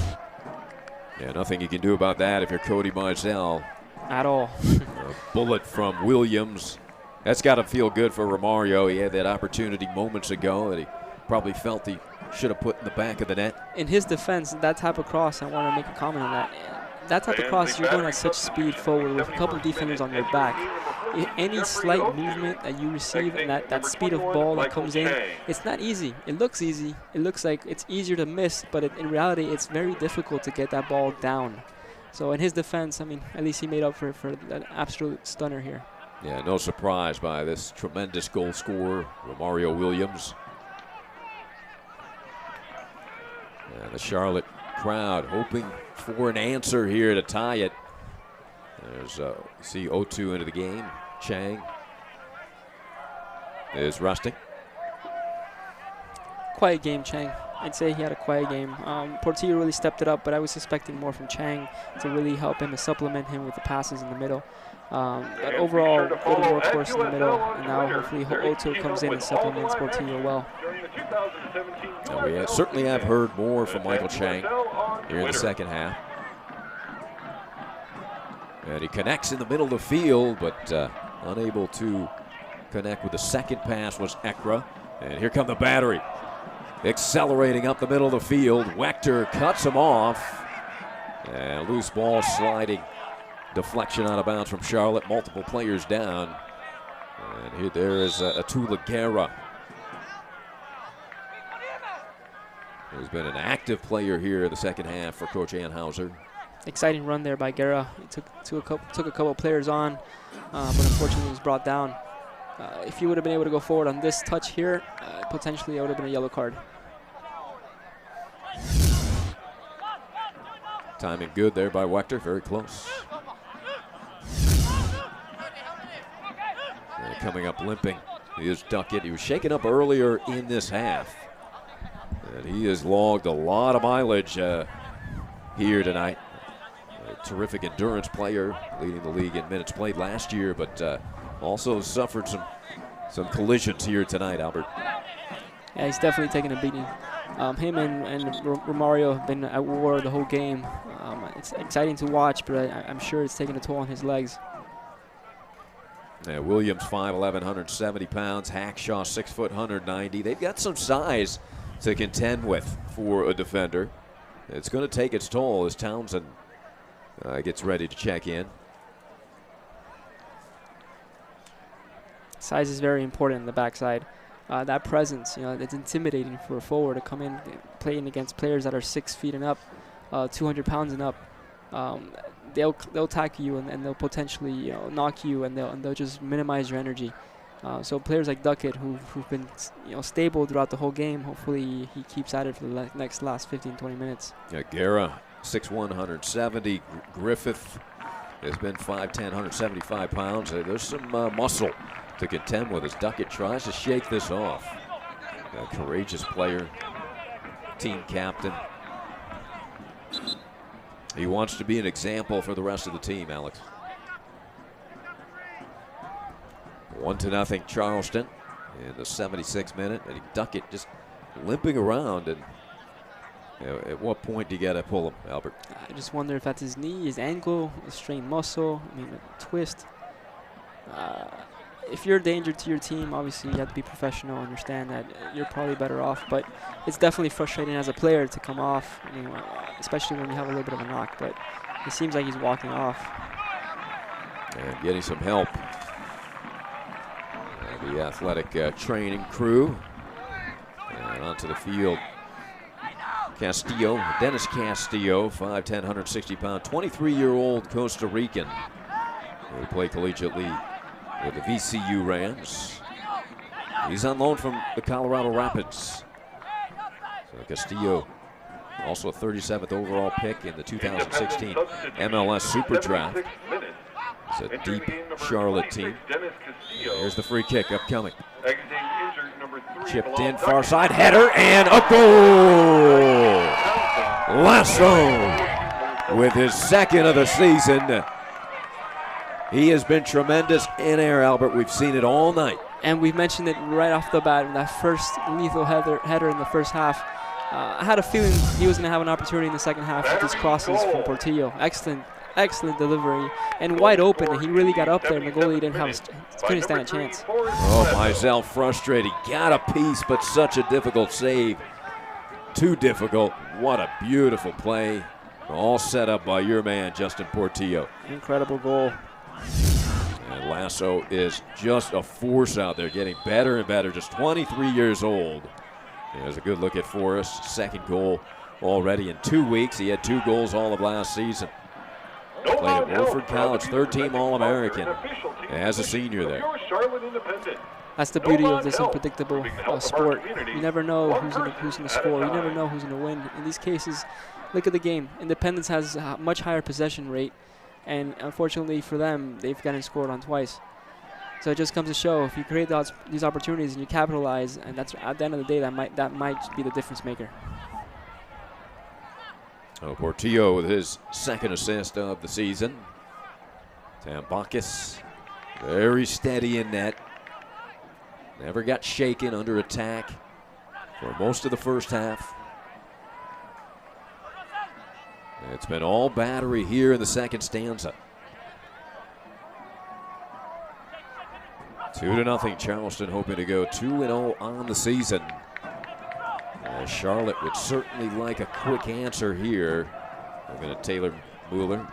Yeah, nothing you can do about that if you're Cody Mizell. At all. A bullet from Williams. That's got to feel good for Romario. He had that opportunity moments ago that he probably felt he should have put in the back of the net. In his defense, that type of cross, I want to make a comment on that. That type of cross, you're going at such speed forward with a couple of defenders on your back. Any slight movement that you receive and that speed of ball that comes in, it's not easy. It looks easy. It looks like it's easier to miss, but in reality, it's very difficult to get that ball down. So in his defense, I mean, at least he made up for that absolute stunner here. Yeah, no surprise by this tremendous goal scorer, Romario Williams. And the Charlotte crowd hoping for an answer here to tie it. There's, see 0-2 into the game. Chang is resting. Quiet game, Chang. I'd say he had a quiet game. Portillo really stepped it up, but I was expecting more from Chang to really help him and supplement him with the passes in the middle. But overall, good workhorse in the middle, and now hopefully Otto comes in and supplements Portillo well. And we certainly have heard more from Michael Chang here in the second half. And he connects in the middle of the field, but unable to connect with the second pass was Ekra. And here come the Battery. Accelerating up the middle of the field. Wechter cuts him off. And loose ball sliding. Deflection out of bounds from Charlotte. Multiple players down. And here there is Atula Guerra, who's been an active player here in the second half for Coach Anheuser. Exciting run there by Guerra. He took a couple players on, but unfortunately was brought down. If he would have been able to go forward on this touch here, potentially it would have been a yellow card. Timing good there by Wechter, very close. And coming up limping, he is Duckett. He was shaken up earlier in this half. And he has logged a lot of mileage here tonight. A terrific endurance player, leading the league in minutes played last year, but also suffered some collisions here tonight, Albert. Yeah, he's definitely taking a beating. Him and Romario have been at war the whole game. It's exciting to watch, but I'm sure it's taking a toll on his legs. Yeah, Williams 5'11", 170 pounds. Hackshaw 6 foot, 190. They've got some size to contend with for a defender. It's going to take its toll as Townsend gets ready to check in. Size is very important in the backside. That presence, it's intimidating for a forward to come in playing against players that are 6 feet and up, 200 pounds and up. They'll tackle you and they'll potentially knock you, and they'll just minimize your energy. So players like Duckett, who've been stable throughout the whole game, hopefully he keeps at it for the last 15-20 minutes. Yeah, Guerra 6'1", 170. Griffith has been 5'10", 175 pounds. There's some muscle to contend with as Duckett tries to shake this off. A courageous player, team captain. He wants to be an example for the rest of the team, Alex. 1-0 Charleston in the 76th minute. And Duckett just limping around. And at what point do you got to pull him, Albert? I just wonder if that's his knee, his ankle, a strained muscle, a twist. If you're a danger to your team, obviously you have to be professional, understand that you're probably better off. But it's definitely frustrating as a player to come off, especially when you have a little bit of a knock. But it seems like he's walking off. And getting some help. The athletic training crew. And onto the field. Castillo, Dennis Castillo, 5'10", 160 pound, 23-year-old Costa Rican who played collegiately with the VCU Rams. He's on loan from the Colorado Rapids. So Castillo, also a 37th overall pick in the 2016 MLS Super Draft. It's a deep Charlotte team. Here's the free kick upcoming. Chipped in, far side, header, and a goal! Lasso with his second of the season. He has been tremendous in air, Albert. We've seen it all night. And we mentioned it right off the bat in that first lethal header in the first half. I had a feeling he was going to have an opportunity in the second half with these crosses from Portillo. Excellent delivery and wide open, and he really got up there, and the goalie couldn't stand a chance. Oh, Mizell frustrated. Got a piece, but such a difficult save. Too difficult. What a beautiful play. All set up by your man, Justin Portillo. Incredible goal. And Lasso is just a force out there, getting better and better. Just 23 years old. There's a good look at Forrest. Second goal already in 2 weeks. He had 2 goals all of last season. Played at Wilford College, third-team All-American as a senior there. That's the beauty of this unpredictable sport. You never know who's going to score. You never know who's going to win. In these cases, look at the game. Independence has a much higher possession rate, and unfortunately for them, they've gotten scored on twice. So it just comes to show, if you create these opportunities and you capitalize, and that's at the end of the day, that might be the difference maker. Oh, Portillo with his second assist of the season. Tambakis, very steady in net. Never got shaken under attack for most of the first half. It's been all battery here in the second stanza. 2-0, Charleston hoping to go 2-0 on the season. Charlotte would certainly like a quick answer here. We're going to Taylor Mueller.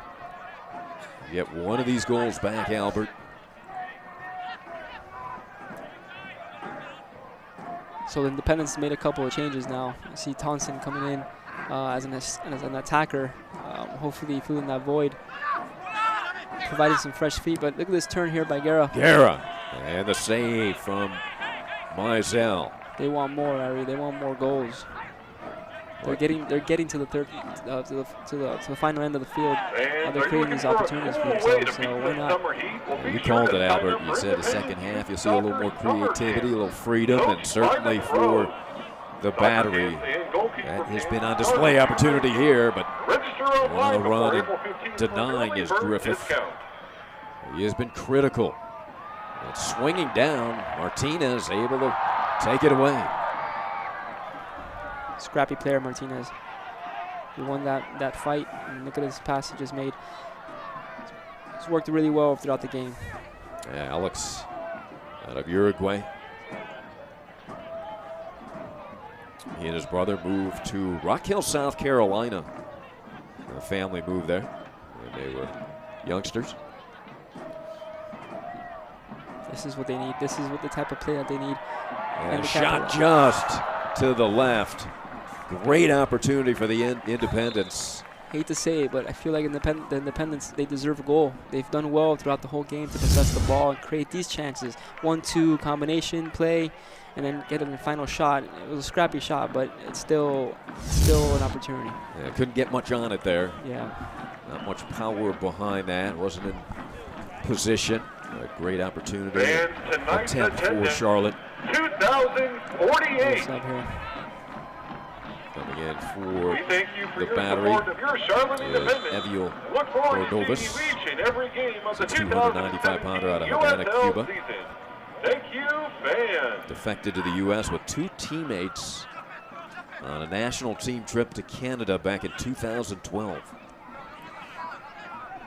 Get one of these goals back, Albert. So the Independence made a couple of changes now. I see Townsend coming in as an attacker, hopefully filling that void, providing some fresh feet. But look at this turn here by Guerra. Guerra, and the save from Mizell. They want more, Ari. They want more goals. They're getting to the third, to the final end of the field. They're creating these opportunities for themselves. So why not? You called it, Albert. You said the second half you'll see a little more creativity, a little freedom, and certainly for the battery, that has been on display opportunity here. But on the run and denying is Griffith. He has been critical. And swinging down, Martinez able to take it away. Scrappy player, Martinez. He won that fight, and look at his pass he just made. It's worked really well throughout the game. Yeah, Alex out of Uruguay. He and his brother moved to Rock Hill, South Carolina. The family moved there when they were youngsters. This is what they need. This is what the type of play that they need. And shot just to the left. Great opportunity for the Independence. Hate to say it, but I feel like the Independence, they deserve a goal. They've done well throughout the whole game to possess the ball and create these chances. 1-2 combination play, and then get in the final shot. It was a scrappy shot, but it's still an opportunity. Yeah, couldn't get much on it there. Yeah. Not much power behind that. Wasn't in position. A great opportunity. Attempt for Charlotte. 2048. Coming in for the battery is Eviel Cordovas. It's a 295-pounder out of Havana, Cuba. Thank you, fans. Defected to the U.S. with 2 teammates on a national team trip to Canada back in 2012.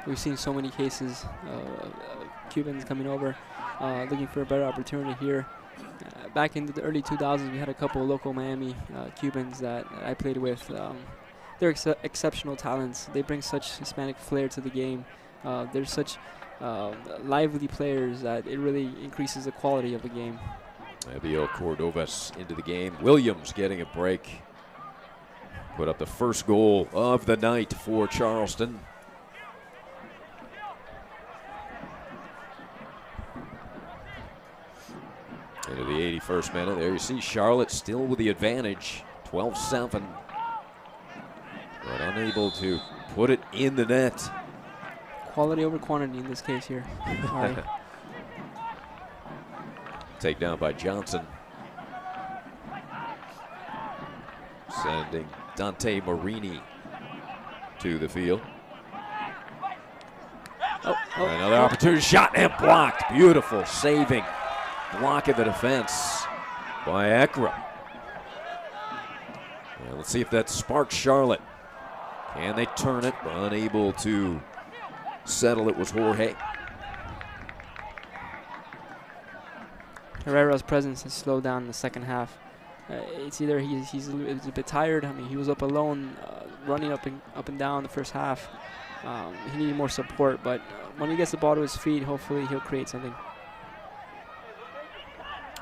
We've seen so many cases of Cubans coming over, looking for a better opportunity here. Back in the early 2000s, we had a couple of local Miami Cubans that I played with. They're exceptional talents. They bring such Hispanic flair to the game. They're such lively players that it really increases the quality of the game. Eviel Cordovas into the game. Williams getting a break. Put up the first goal of the night for Charleston. Into the 81st minute. There you see Charlotte still with the advantage. 12-7. But unable to put it in the net. Quality over quantity in this case here. Takedown by Johnson. Sending Dante Marini to the field. Another opportunity, shot and blocked. Beautiful saving. Block of the defense by Ekra. Well, let's see if that sparks Charlotte. Can they turn it? Unable to settle it was Jorge. Herrera's presence has slowed down in the second half. It's either he's a bit tired. I mean, he was up alone, running up and down the first half. He needed more support, but when he gets the ball to his feet, hopefully he'll create something.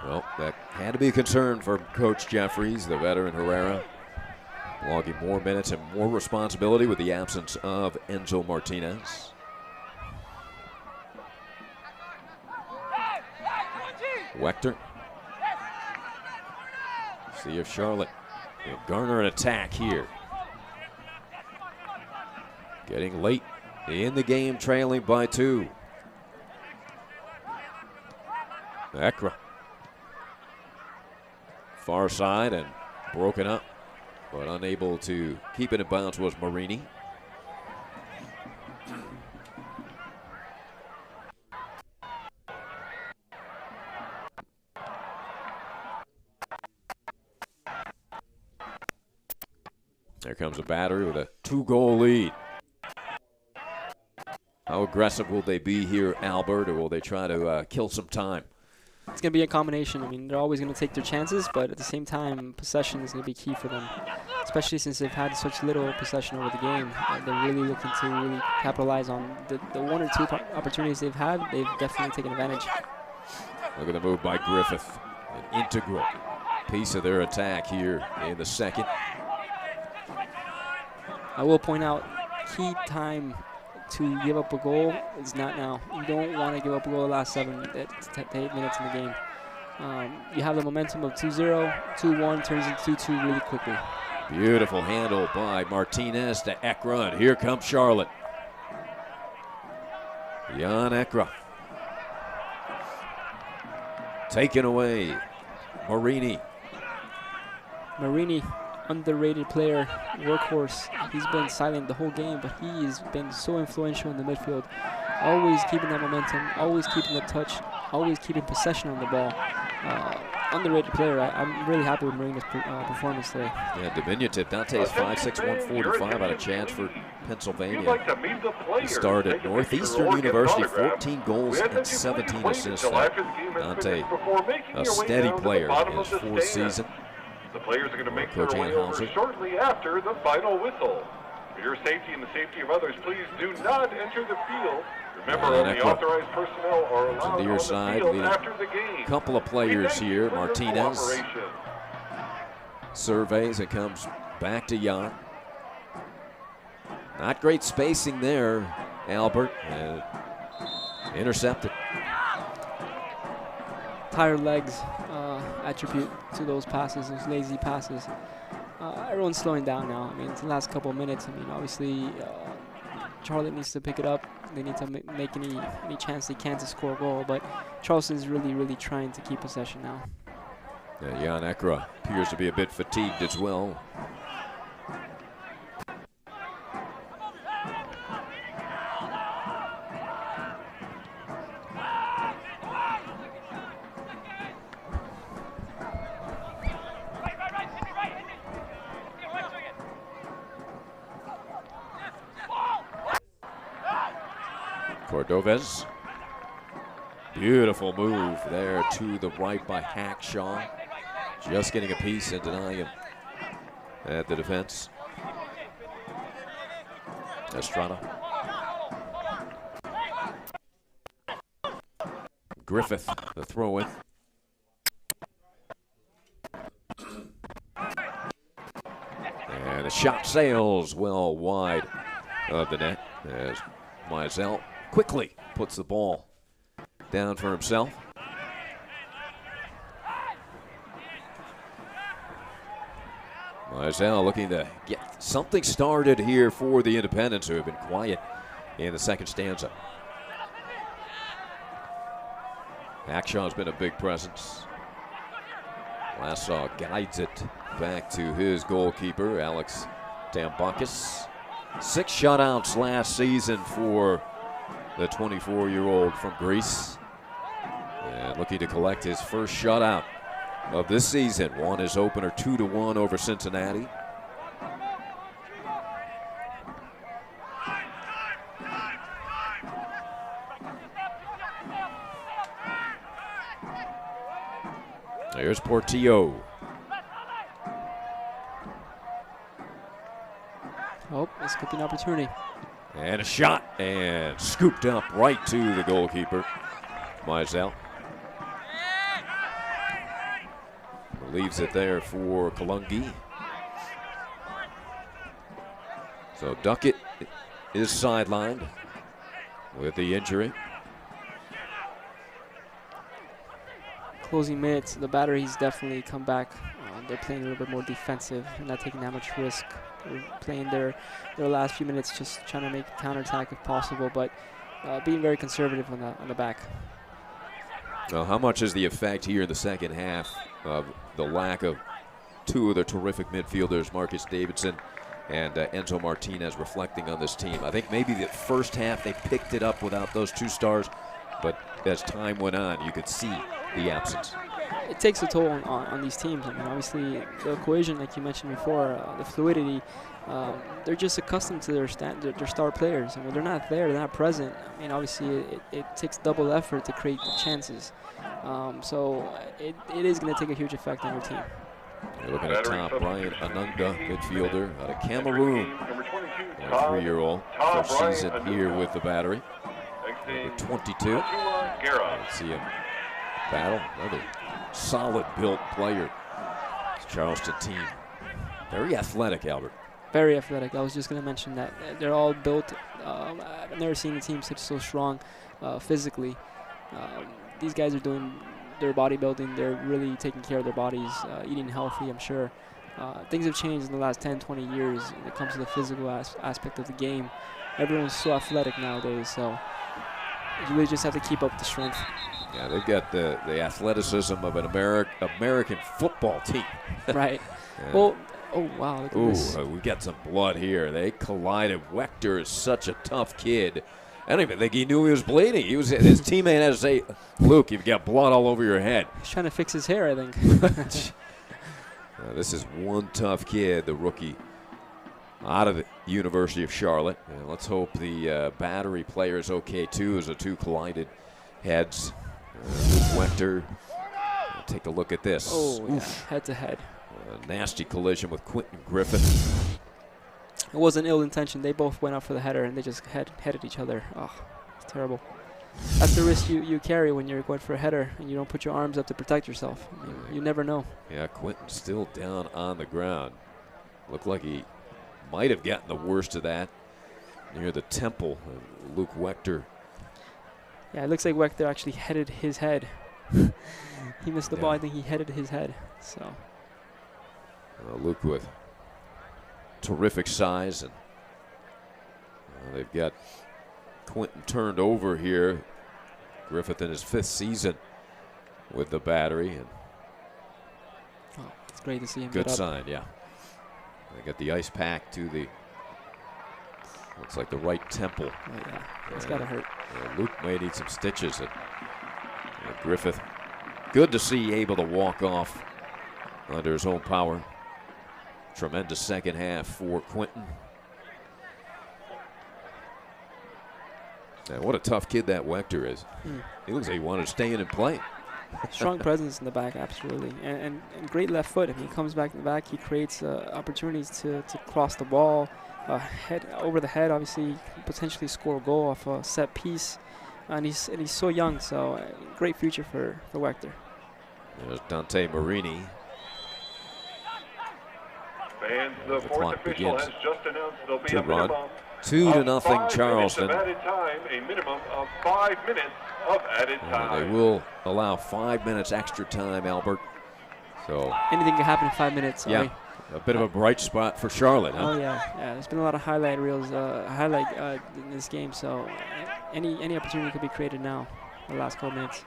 Well, that had to be a concern for Coach Jeffries, the veteran Herrera, logging more minutes and more responsibility with the absence of Enzo Martinez. Wechter. See if Charlotte can garner an attack here. Getting late in the game, trailing by 2. Ekra. Far side and broken up, but unable to keep it in bounds was Marini. There comes a battery with a 2-goal lead. How aggressive will they be here, Albert, or will they try to kill some time? It's going to be a combination. I mean, they're always going to take their chances, but at the same time, possession is going to be key for them, especially since they've had such little possession over the game. They're really looking to really capitalize on the 1 or 2 opportunities they've had. They've definitely taken advantage. Look at the move by Griffith, an integral piece of their attack here in the second. I will point out, key time to give up a goal is not now. You don't want to give up a goal the last 7 to 8 minutes in the game. You have the momentum of 2-0, 2-1 turns into 2-2 really quickly. Beautiful handle by Martinez to Ekra, and here comes Charlotte. Jan Ekra. Taken away. Marini. Marini, underrated player, workhorse. He's been silent the whole game, but he has been so influential in the midfield. Always keeping that momentum, always keeping the touch, always keeping possession on the ball. Underrated player. I'm really happy with Marina's performance today. Yeah, diminutive. Dante is 5'6", 145, had a chance for Pennsylvania. He started at Northeastern University, 14 goals and 17 assists. Dante, a steady player in his 4th season. The players are going to make Coach their way over Anhauser. shortly after the final whistle. For your safety and the safety of others, please do not enter the field. Remember, only authorized personnel are allowed to your on the side, field leading after the game. Couple of players here. For your Martinez cooperation. surveys. It comes back to Jan. Not great spacing there, Albert. Intercepted. Tired legs attribute to those passes, those lazy passes. Everyone's slowing down now. I mean, it's the last couple of minutes. I mean, obviously, Charlotte needs to pick it up. They need to make any chance they can to score a goal. But Charleston's really, really trying to keep possession now. Yeah, Jan Ekra appears to be a bit fatigued as well. Cordovez. Beautiful move there to the right by Hackshaw. Just getting a piece and denying him at the defense. Estrada. Griffith, the throw in. And the shot sails well wide of the net as Mizell quickly puts the ball down for himself. Mizell looking to get something started here for the Independents, who have been quiet in the second stanza. Akshaw's been a big presence. Lassaw guides it back to his goalkeeper, Alex Tambakis. 6 shutouts last season for the 24-year-old from Greece. And looking to collect his first shutout of this season. Won his opener 2-1 over Cincinnati. There's Portillo. Oh, let's get an opportunity. And a shot, and scooped up right to the goalkeeper, Mizell. Leaves it there for Kalungi. So Duckett is sidelined with the injury. Closing minutes, the Battery's definitely come back. They're playing a little bit more defensive and not taking that much risk. They're playing their last few minutes just trying to make a counterattack if possible, but being very conservative on the back. Well, how much is the effect here in the second half of the lack of 2 of their terrific midfielders, Marcus Davidson and Enzo Martinez, reflecting on this team? I think maybe the first half they picked it up without those 2 stars, but as time went on, you could see the absence. It takes a toll on these teams. I mean, obviously, the cohesion, like you mentioned before, the fluidity, they're just accustomed to their star players. And when they're not there, they're not present, I mean, obviously, it takes double effort to create chances. So it is going to take a huge effect on your team. You're looking at top, Brian Anunga, midfielder out of Cameroon, a 3-year-old, first season here with the Battery. Number 22. Let's see him battle. Another solid built player. This Charleston team. Very athletic, Albert. Very athletic. I was just going to mention that. They're all built. I've never seen a team so strong physically. These guys are doing their bodybuilding. They're really taking care of their bodies, eating healthy, I'm sure. Things have changed in the last 10, 20 years when it comes to the physical aspect of the game. Everyone's so athletic nowadays, so you really just have to keep up the strength. Yeah, they've got the athleticism of an American football team. Right. Well, oh, wow. Look at this. We got some blood here. They collided. Wechter is such a tough kid. I don't even think he knew he was bleeding. His teammate had to say, Luke, you've got blood all over your head. He's trying to fix his hair, I think. This is one tough kid, the rookie out of the University of Charlotte. And let's hope the Battery player is okay, too, as the 2 collided heads. Wechter, take a look at this. Oh, yeah. Head to head. A nasty collision with Quentin Griffith. It wasn't ill intention. They both went up for the header and they just headed each other. Oh, it's terrible. That's the risk you carry when you're going for a header and you don't put your arms up to protect yourself. I mean, you never know. Yeah, Quentin's still down on the ground. Looked like he might have gotten the worst of that near the temple. Luke Wechter. Yeah, it looks like Wechter actually headed his head. He missed the ball. I think he headed his head. So Luke with terrific size, and they've got Quentin turned over here. Griffith in his 5th season with the Battery, and it's great to see him. Good sign, yeah. They got the ice pack to the looks like the right temple. Oh, yeah, it's gotta hurt. Luke may need some stitches. And Griffith, good to see, able to walk off under his own power. Tremendous second half for Quentin. Now, what a tough kid that Wechter is. He looks like he wanted to stay in and play. Strong presence in the back, absolutely. And great left foot. If he comes back in the back, he creates opportunities to cross the ball, head over the head, obviously, potentially score a goal off a set piece. And he's so young, so great future for Wechter. There's Dante Marini. And the fourth official has just announced there'll be a minimum 2-0 Charleston. of added time, a minimum of 5 minutes of added time. They will allow 5 minutes extra time, Albert. So anything can happen in 5 minutes. Sorry. Yeah, A bit of a bright spot for Charlotte, huh? Oh yeah, yeah. There's been a lot of highlight reels, in this game. So any opportunity could be created now. The last couple minutes.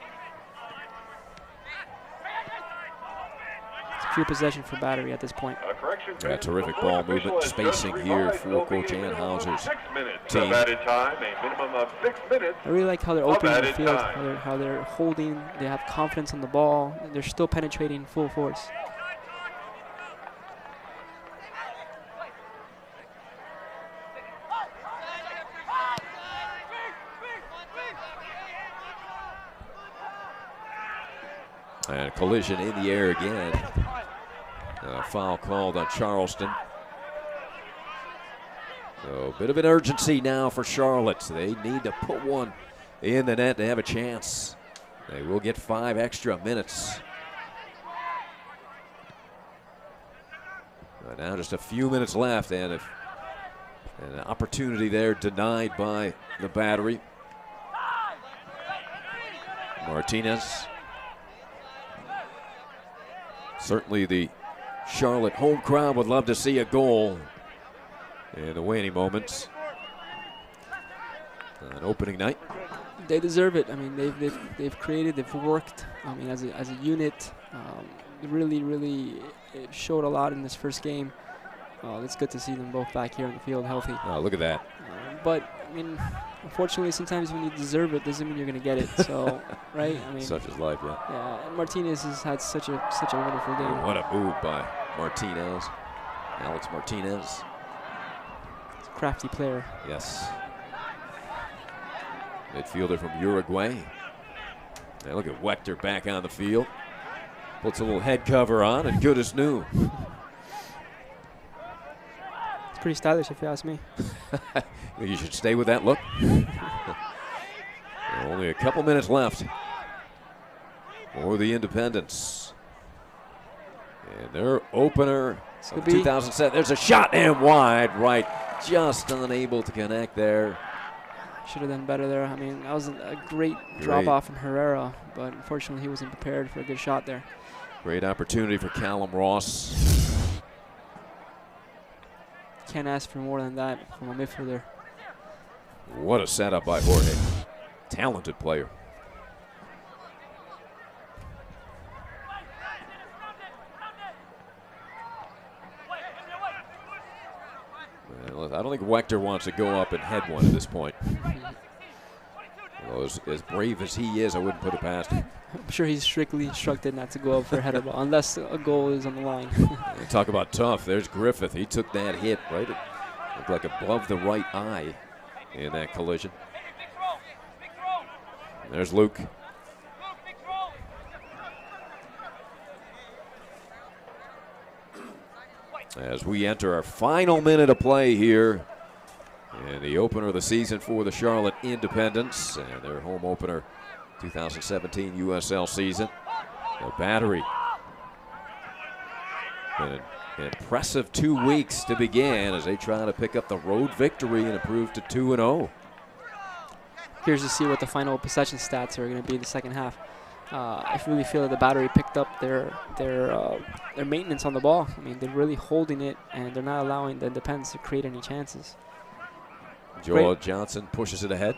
It's pure possession for Battery at this point. Yeah, terrific ball movement, spacing here for Coach Anhauser's team. I really like how they're opening the field, how they're holding. They have confidence on the ball. They're still penetrating full force. And a collision in the air again. A foul called on Charleston. So a bit of an urgency now for Charlotte. They need to put one in the net to have a chance. They will get 5 extra minutes. But now just a few minutes left, and an opportunity there denied by the Battery. Martinez. Certainly the Charlotte home crowd would love to see a goal in the waning moments on opening night. They deserve it. I mean, they've created, they've worked. I mean, as a unit, really showed a lot in this first game. It's good to see them both back here on the field healthy. Oh, look at that. But I mean, unfortunately, sometimes when you deserve it, doesn't mean you're going to get it. So, right? I mean, such is life, yeah. Yeah, and Martinez has had such a wonderful game. What a move by Martinez, Alex Martinez. He's a crafty player. Yes. Midfielder from Uruguay. Now look at Wechter back on the field. Puts a little head cover on and good as new. It's pretty stylish if you ask me. You should stay with that look. Only a couple minutes left for the Independents. And their opener of 2007. There's a shot and wide right. Just unable to connect there. Should have done better there. I mean, that was a great drop off from Herrera, but unfortunately he wasn't prepared for a good shot there. Great opportunity for Callum Ross. Can't ask for more than that from a midfielder. What a setup by Jorge. Talented player. Well, I don't think Wechter wants to go up and head one at this point. Well, as brave as he is, I wouldn't put it past him. I'm sure he's strictly instructed not to go up for a header ball unless a goal is on the line. Talk about tough. There's Griffith. He took that hit right. It looked like above the right eye in that collision. There's Luke. As we enter our final minute of play here in the opener of the season for the Charlotte Independents and their home opener 2017 USL season. The Battery. An impressive 2 weeks to begin as they try to pick up the road victory and improve to 2-0. Curious to see what the final possession stats are going to be in the second half. I really feel that the Battery picked up their maintenance on the ball. I mean, they're really holding it, and they're not allowing the Independents to create any chances. Joel Johnson pushes it ahead.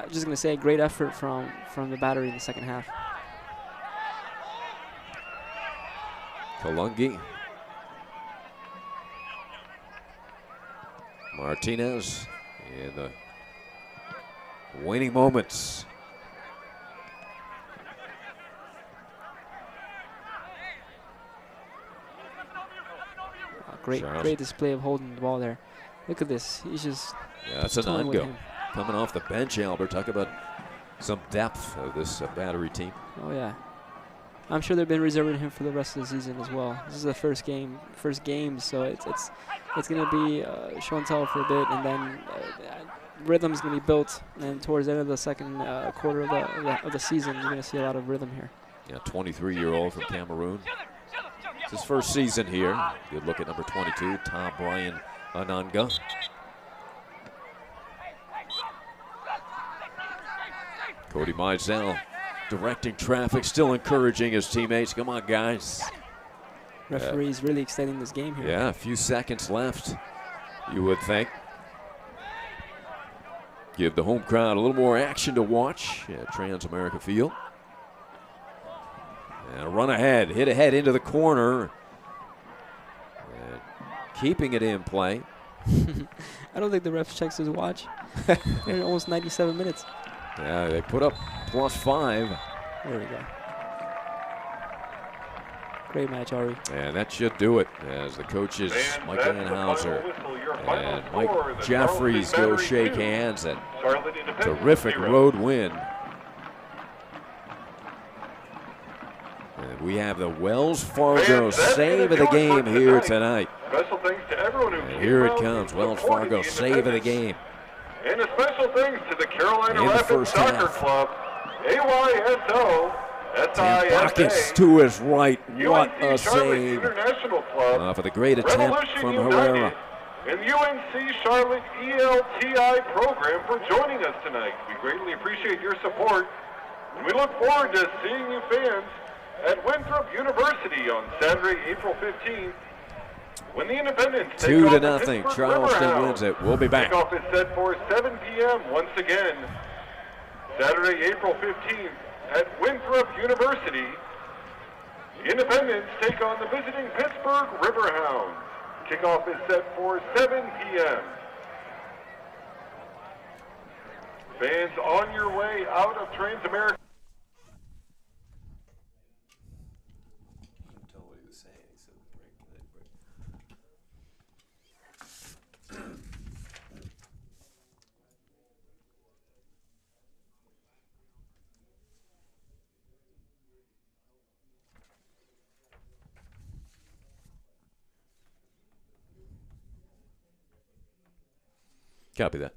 Just going to say, great effort from the Battery in the second half. Kalungi. Martinez in the waning moments. Great display of holding the ball there. Look at this. He's just. Yeah, that's an on-go. Coming off the bench, Albert. Talk about some depth of this Battery team. Oh, yeah. I'm sure they've been reserving him for the rest of the season as well. This is the first game, so it's going to be show and tell for a bit, and then rhythm's going to be built. And towards the end of the second quarter of the season, you're going to see a lot of rhythm here. Yeah, 23-year-old from Cameroon. It's his first season here. Good look at number 22, Tom Brian Ananga. Cody Mizell directing traffic, still encouraging his teammates. Come on, guys. Referee's really extending this game here. Yeah, a few seconds left, you would think. Give the home crowd a little more action to watch at Trans-America Field. And a run ahead, hit ahead into the corner. And keeping it in play. I don't think the ref checks his watch. They're almost 97 minutes. Yeah, they put up +5. There we go. Great match, Ari. And that should do it as the coaches, Mike Anhauser and Mike Jeffries, go shake hands. And terrific road win. And we have the Wells Fargo save of the game here tonight. Special thanks to everyone who And here it comes, Wells Fargo save of the game. And a special thanks to the Carolina In the Rapids first Soccer half. Club, AYSO, Tambakis SISA, to his right. What a UNC Charlotte save International Club, for the great attempt Revolution from United, Herrera. and UNC Charlotte ELTI program for joining us tonight. We greatly appreciate your support, and we look forward to seeing you fans at Winthrop University on Saturday, April 15th, when the Independents take 2-0. on the Pittsburgh Charleston Riverhounds. wins it. We'll be back. Kickoff is set for 7 p.m. once again, Saturday, April 15th at Winthrop University. The Independents take on the visiting Pittsburgh Riverhounds. Kickoff is set for 7 p.m. Fans on your way out of Trans-America. Copy that.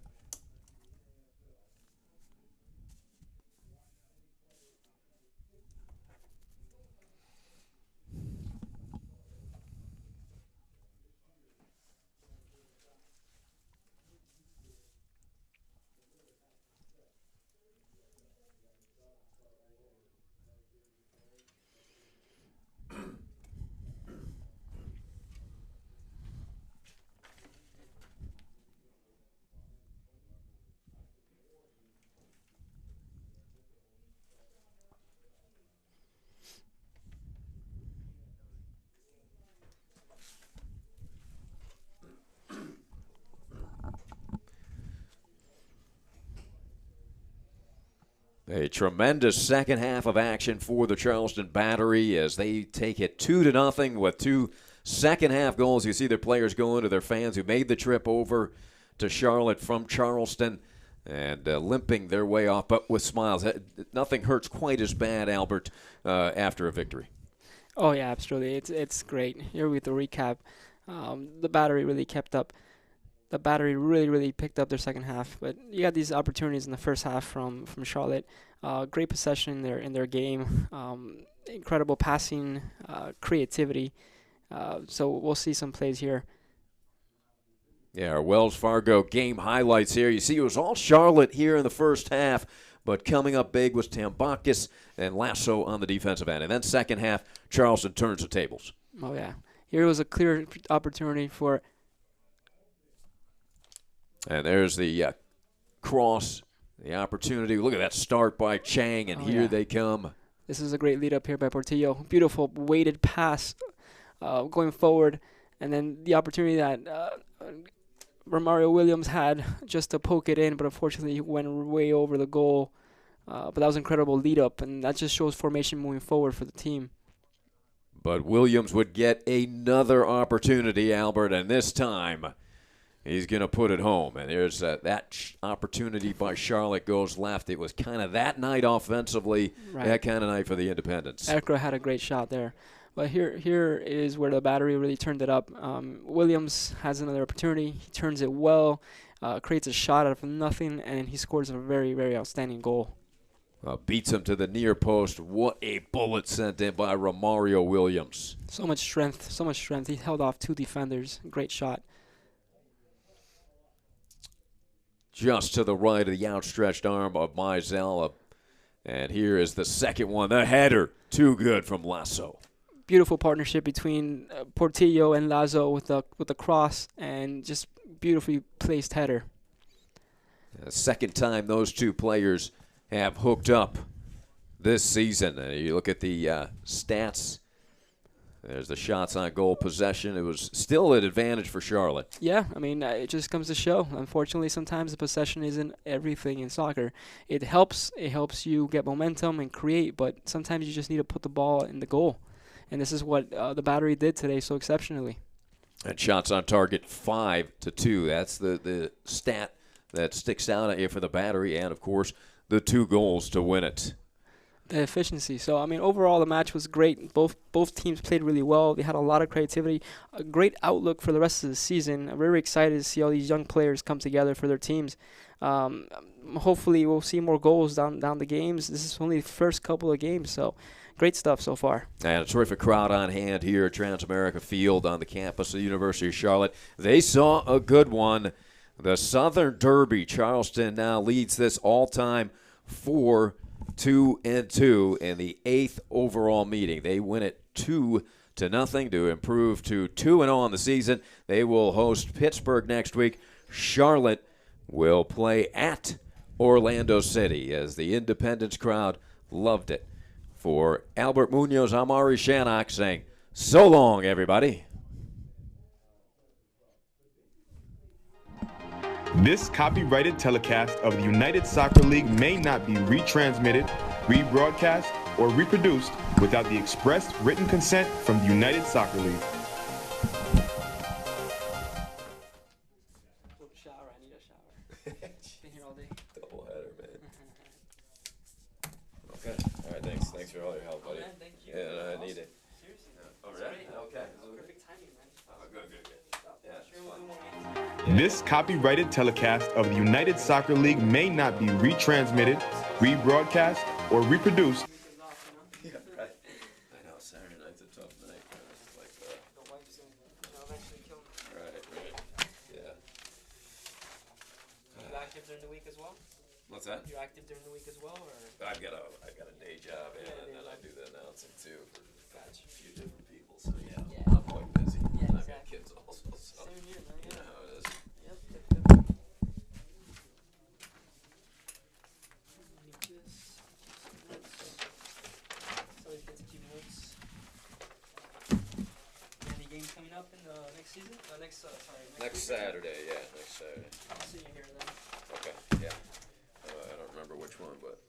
A tremendous second half of action for the Charleston Battery as they take it 2-0 with 2 second half goals. You see their players going to their fans who made the trip over to Charlotte from Charleston and limping their way off, but with smiles. Nothing hurts quite as bad, Albert, after a victory. Oh, yeah, absolutely. It's great. Here with the recap, the Battery really kept up. The Battery really picked up their second half, but you got these opportunities in the first half from Charlotte. Great possession in their game, incredible passing, creativity. So we'll see some plays here. Yeah, our Wells Fargo game highlights here. You see it was all Charlotte here in the first half, but coming up big was Tambakis and Lasso on the defensive end. And then second half, Charleston turns the tables. Oh, yeah. Here was a clear opportunity for... And there's the cross, the opportunity. Look at that start by Chang, and here they come. This is a great lead up here by Portillo. Beautiful weighted pass going forward. And then the opportunity that Romario Williams had just to poke it in, but unfortunately he went way over the goal. But that was an incredible lead up, and that just shows formation moving forward for the team. But Williams would get another opportunity, Albert, and this time he's going to put it home. And there's that opportunity by Charlotte goes left. It was kind of that night offensively, that kind of night for the Independents. Ekra had a great shot there. But here is where the Battery really turned it up. Williams has another opportunity. He turns it well, creates a shot out of nothing, and he scores a very outstanding goal. Beats him to the near post. What a bullet sent in by Romario Williams. So much strength. He held off 2 defenders. Great shot. Just to the right of the outstretched arm of Mizell. And here is the second one, the header. Too good from Lasso. beautiful partnership between Portillo and Lazo with the cross and just beautifully placed header. Second time those two players have hooked up this season. You look at the stats. There's the shots on goal possession. It was still an advantage for Charlotte. Yeah, I mean, it just comes to show. Unfortunately, sometimes the possession isn't everything in soccer. It helps you get momentum and create, but sometimes you just need to put the ball in the goal. And this is what the Battery did today so exceptionally. And shots on target 5-2. That's the stat that sticks out at you for the Battery, and of course the 2 goals to win it. The efficiency. So, I mean, overall the match was great. Both teams played really well. They had a lot of creativity, a great outlook for the rest of the season. I'm very excited to see all these young players come together for their teams. Hopefully we'll see more goals down the games. This is only the first couple of games, so great stuff so far. And a terrific crowd on hand here at Transamerica Field on the campus of the University of Charlotte. They saw a good one. The Southern Derby. Charleston now leads this all-time 4-2 in the 8th overall meeting. They win it 2-0 to improve to 2-0 on the season. They will host Pittsburgh next week. Charlotte will play at Orlando City, as the Independence crowd loved it. For Albert Munoz, I'm Ari Shannock saying so long, everybody. This copyrighted telecast of the United Soccer League may not be retransmitted, rebroadcast, or reproduced without the express written consent from the United Soccer League. Shower, I need a shower. Been here all day. Double header, man. Okay. All right, thanks. Thanks for all your help, buddy. Man, thank you. Yeah, I need it. Seriously. All right. Okay. Perfect timing, man. Good. Yeah, Sure, we'll fun. do more games. This copyrighted telecast of the United Soccer League may not be retransmitted, rebroadcast, or reproduced. Yeah, right. I know, Saturday night's a tough night. Like, The wife's gonna eventually kill me. right. Yeah. You active during the week as well? What's that? You're active during the week as well, or? I've got a day job, and then I do the announcing too for a few different people. So yeah, I'm quite busy. Yeah, I've got exactly. kids also. So Same here, man. you know how it is. Yep. So we get to keep notes. Any games coming up in the next season? Next Saturday, yeah, next Saturday. I'll see you here then. Okay, yeah. I don't remember which one, but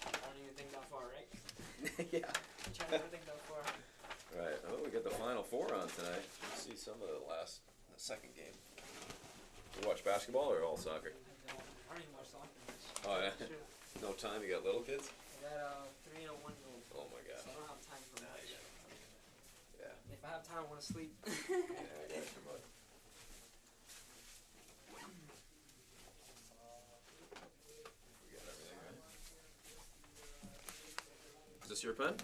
I don't even think that far, right? yeah. I'm trying to think that far. Right. Oh, we got the Final Four on tonight. Let's see some of the second game. You watch basketball or all soccer? I don't even watch soccer much. Oh yeah. Shoot. No time. You got little kids? I got a 3 and a 1-year-old. Oh my gosh. So I don't have time for much. Yeah. If I have time, I want to sleep. Yeah, I got you, bud. We got everything, right? Is this your pen?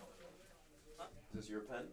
Huh? Is this your pen?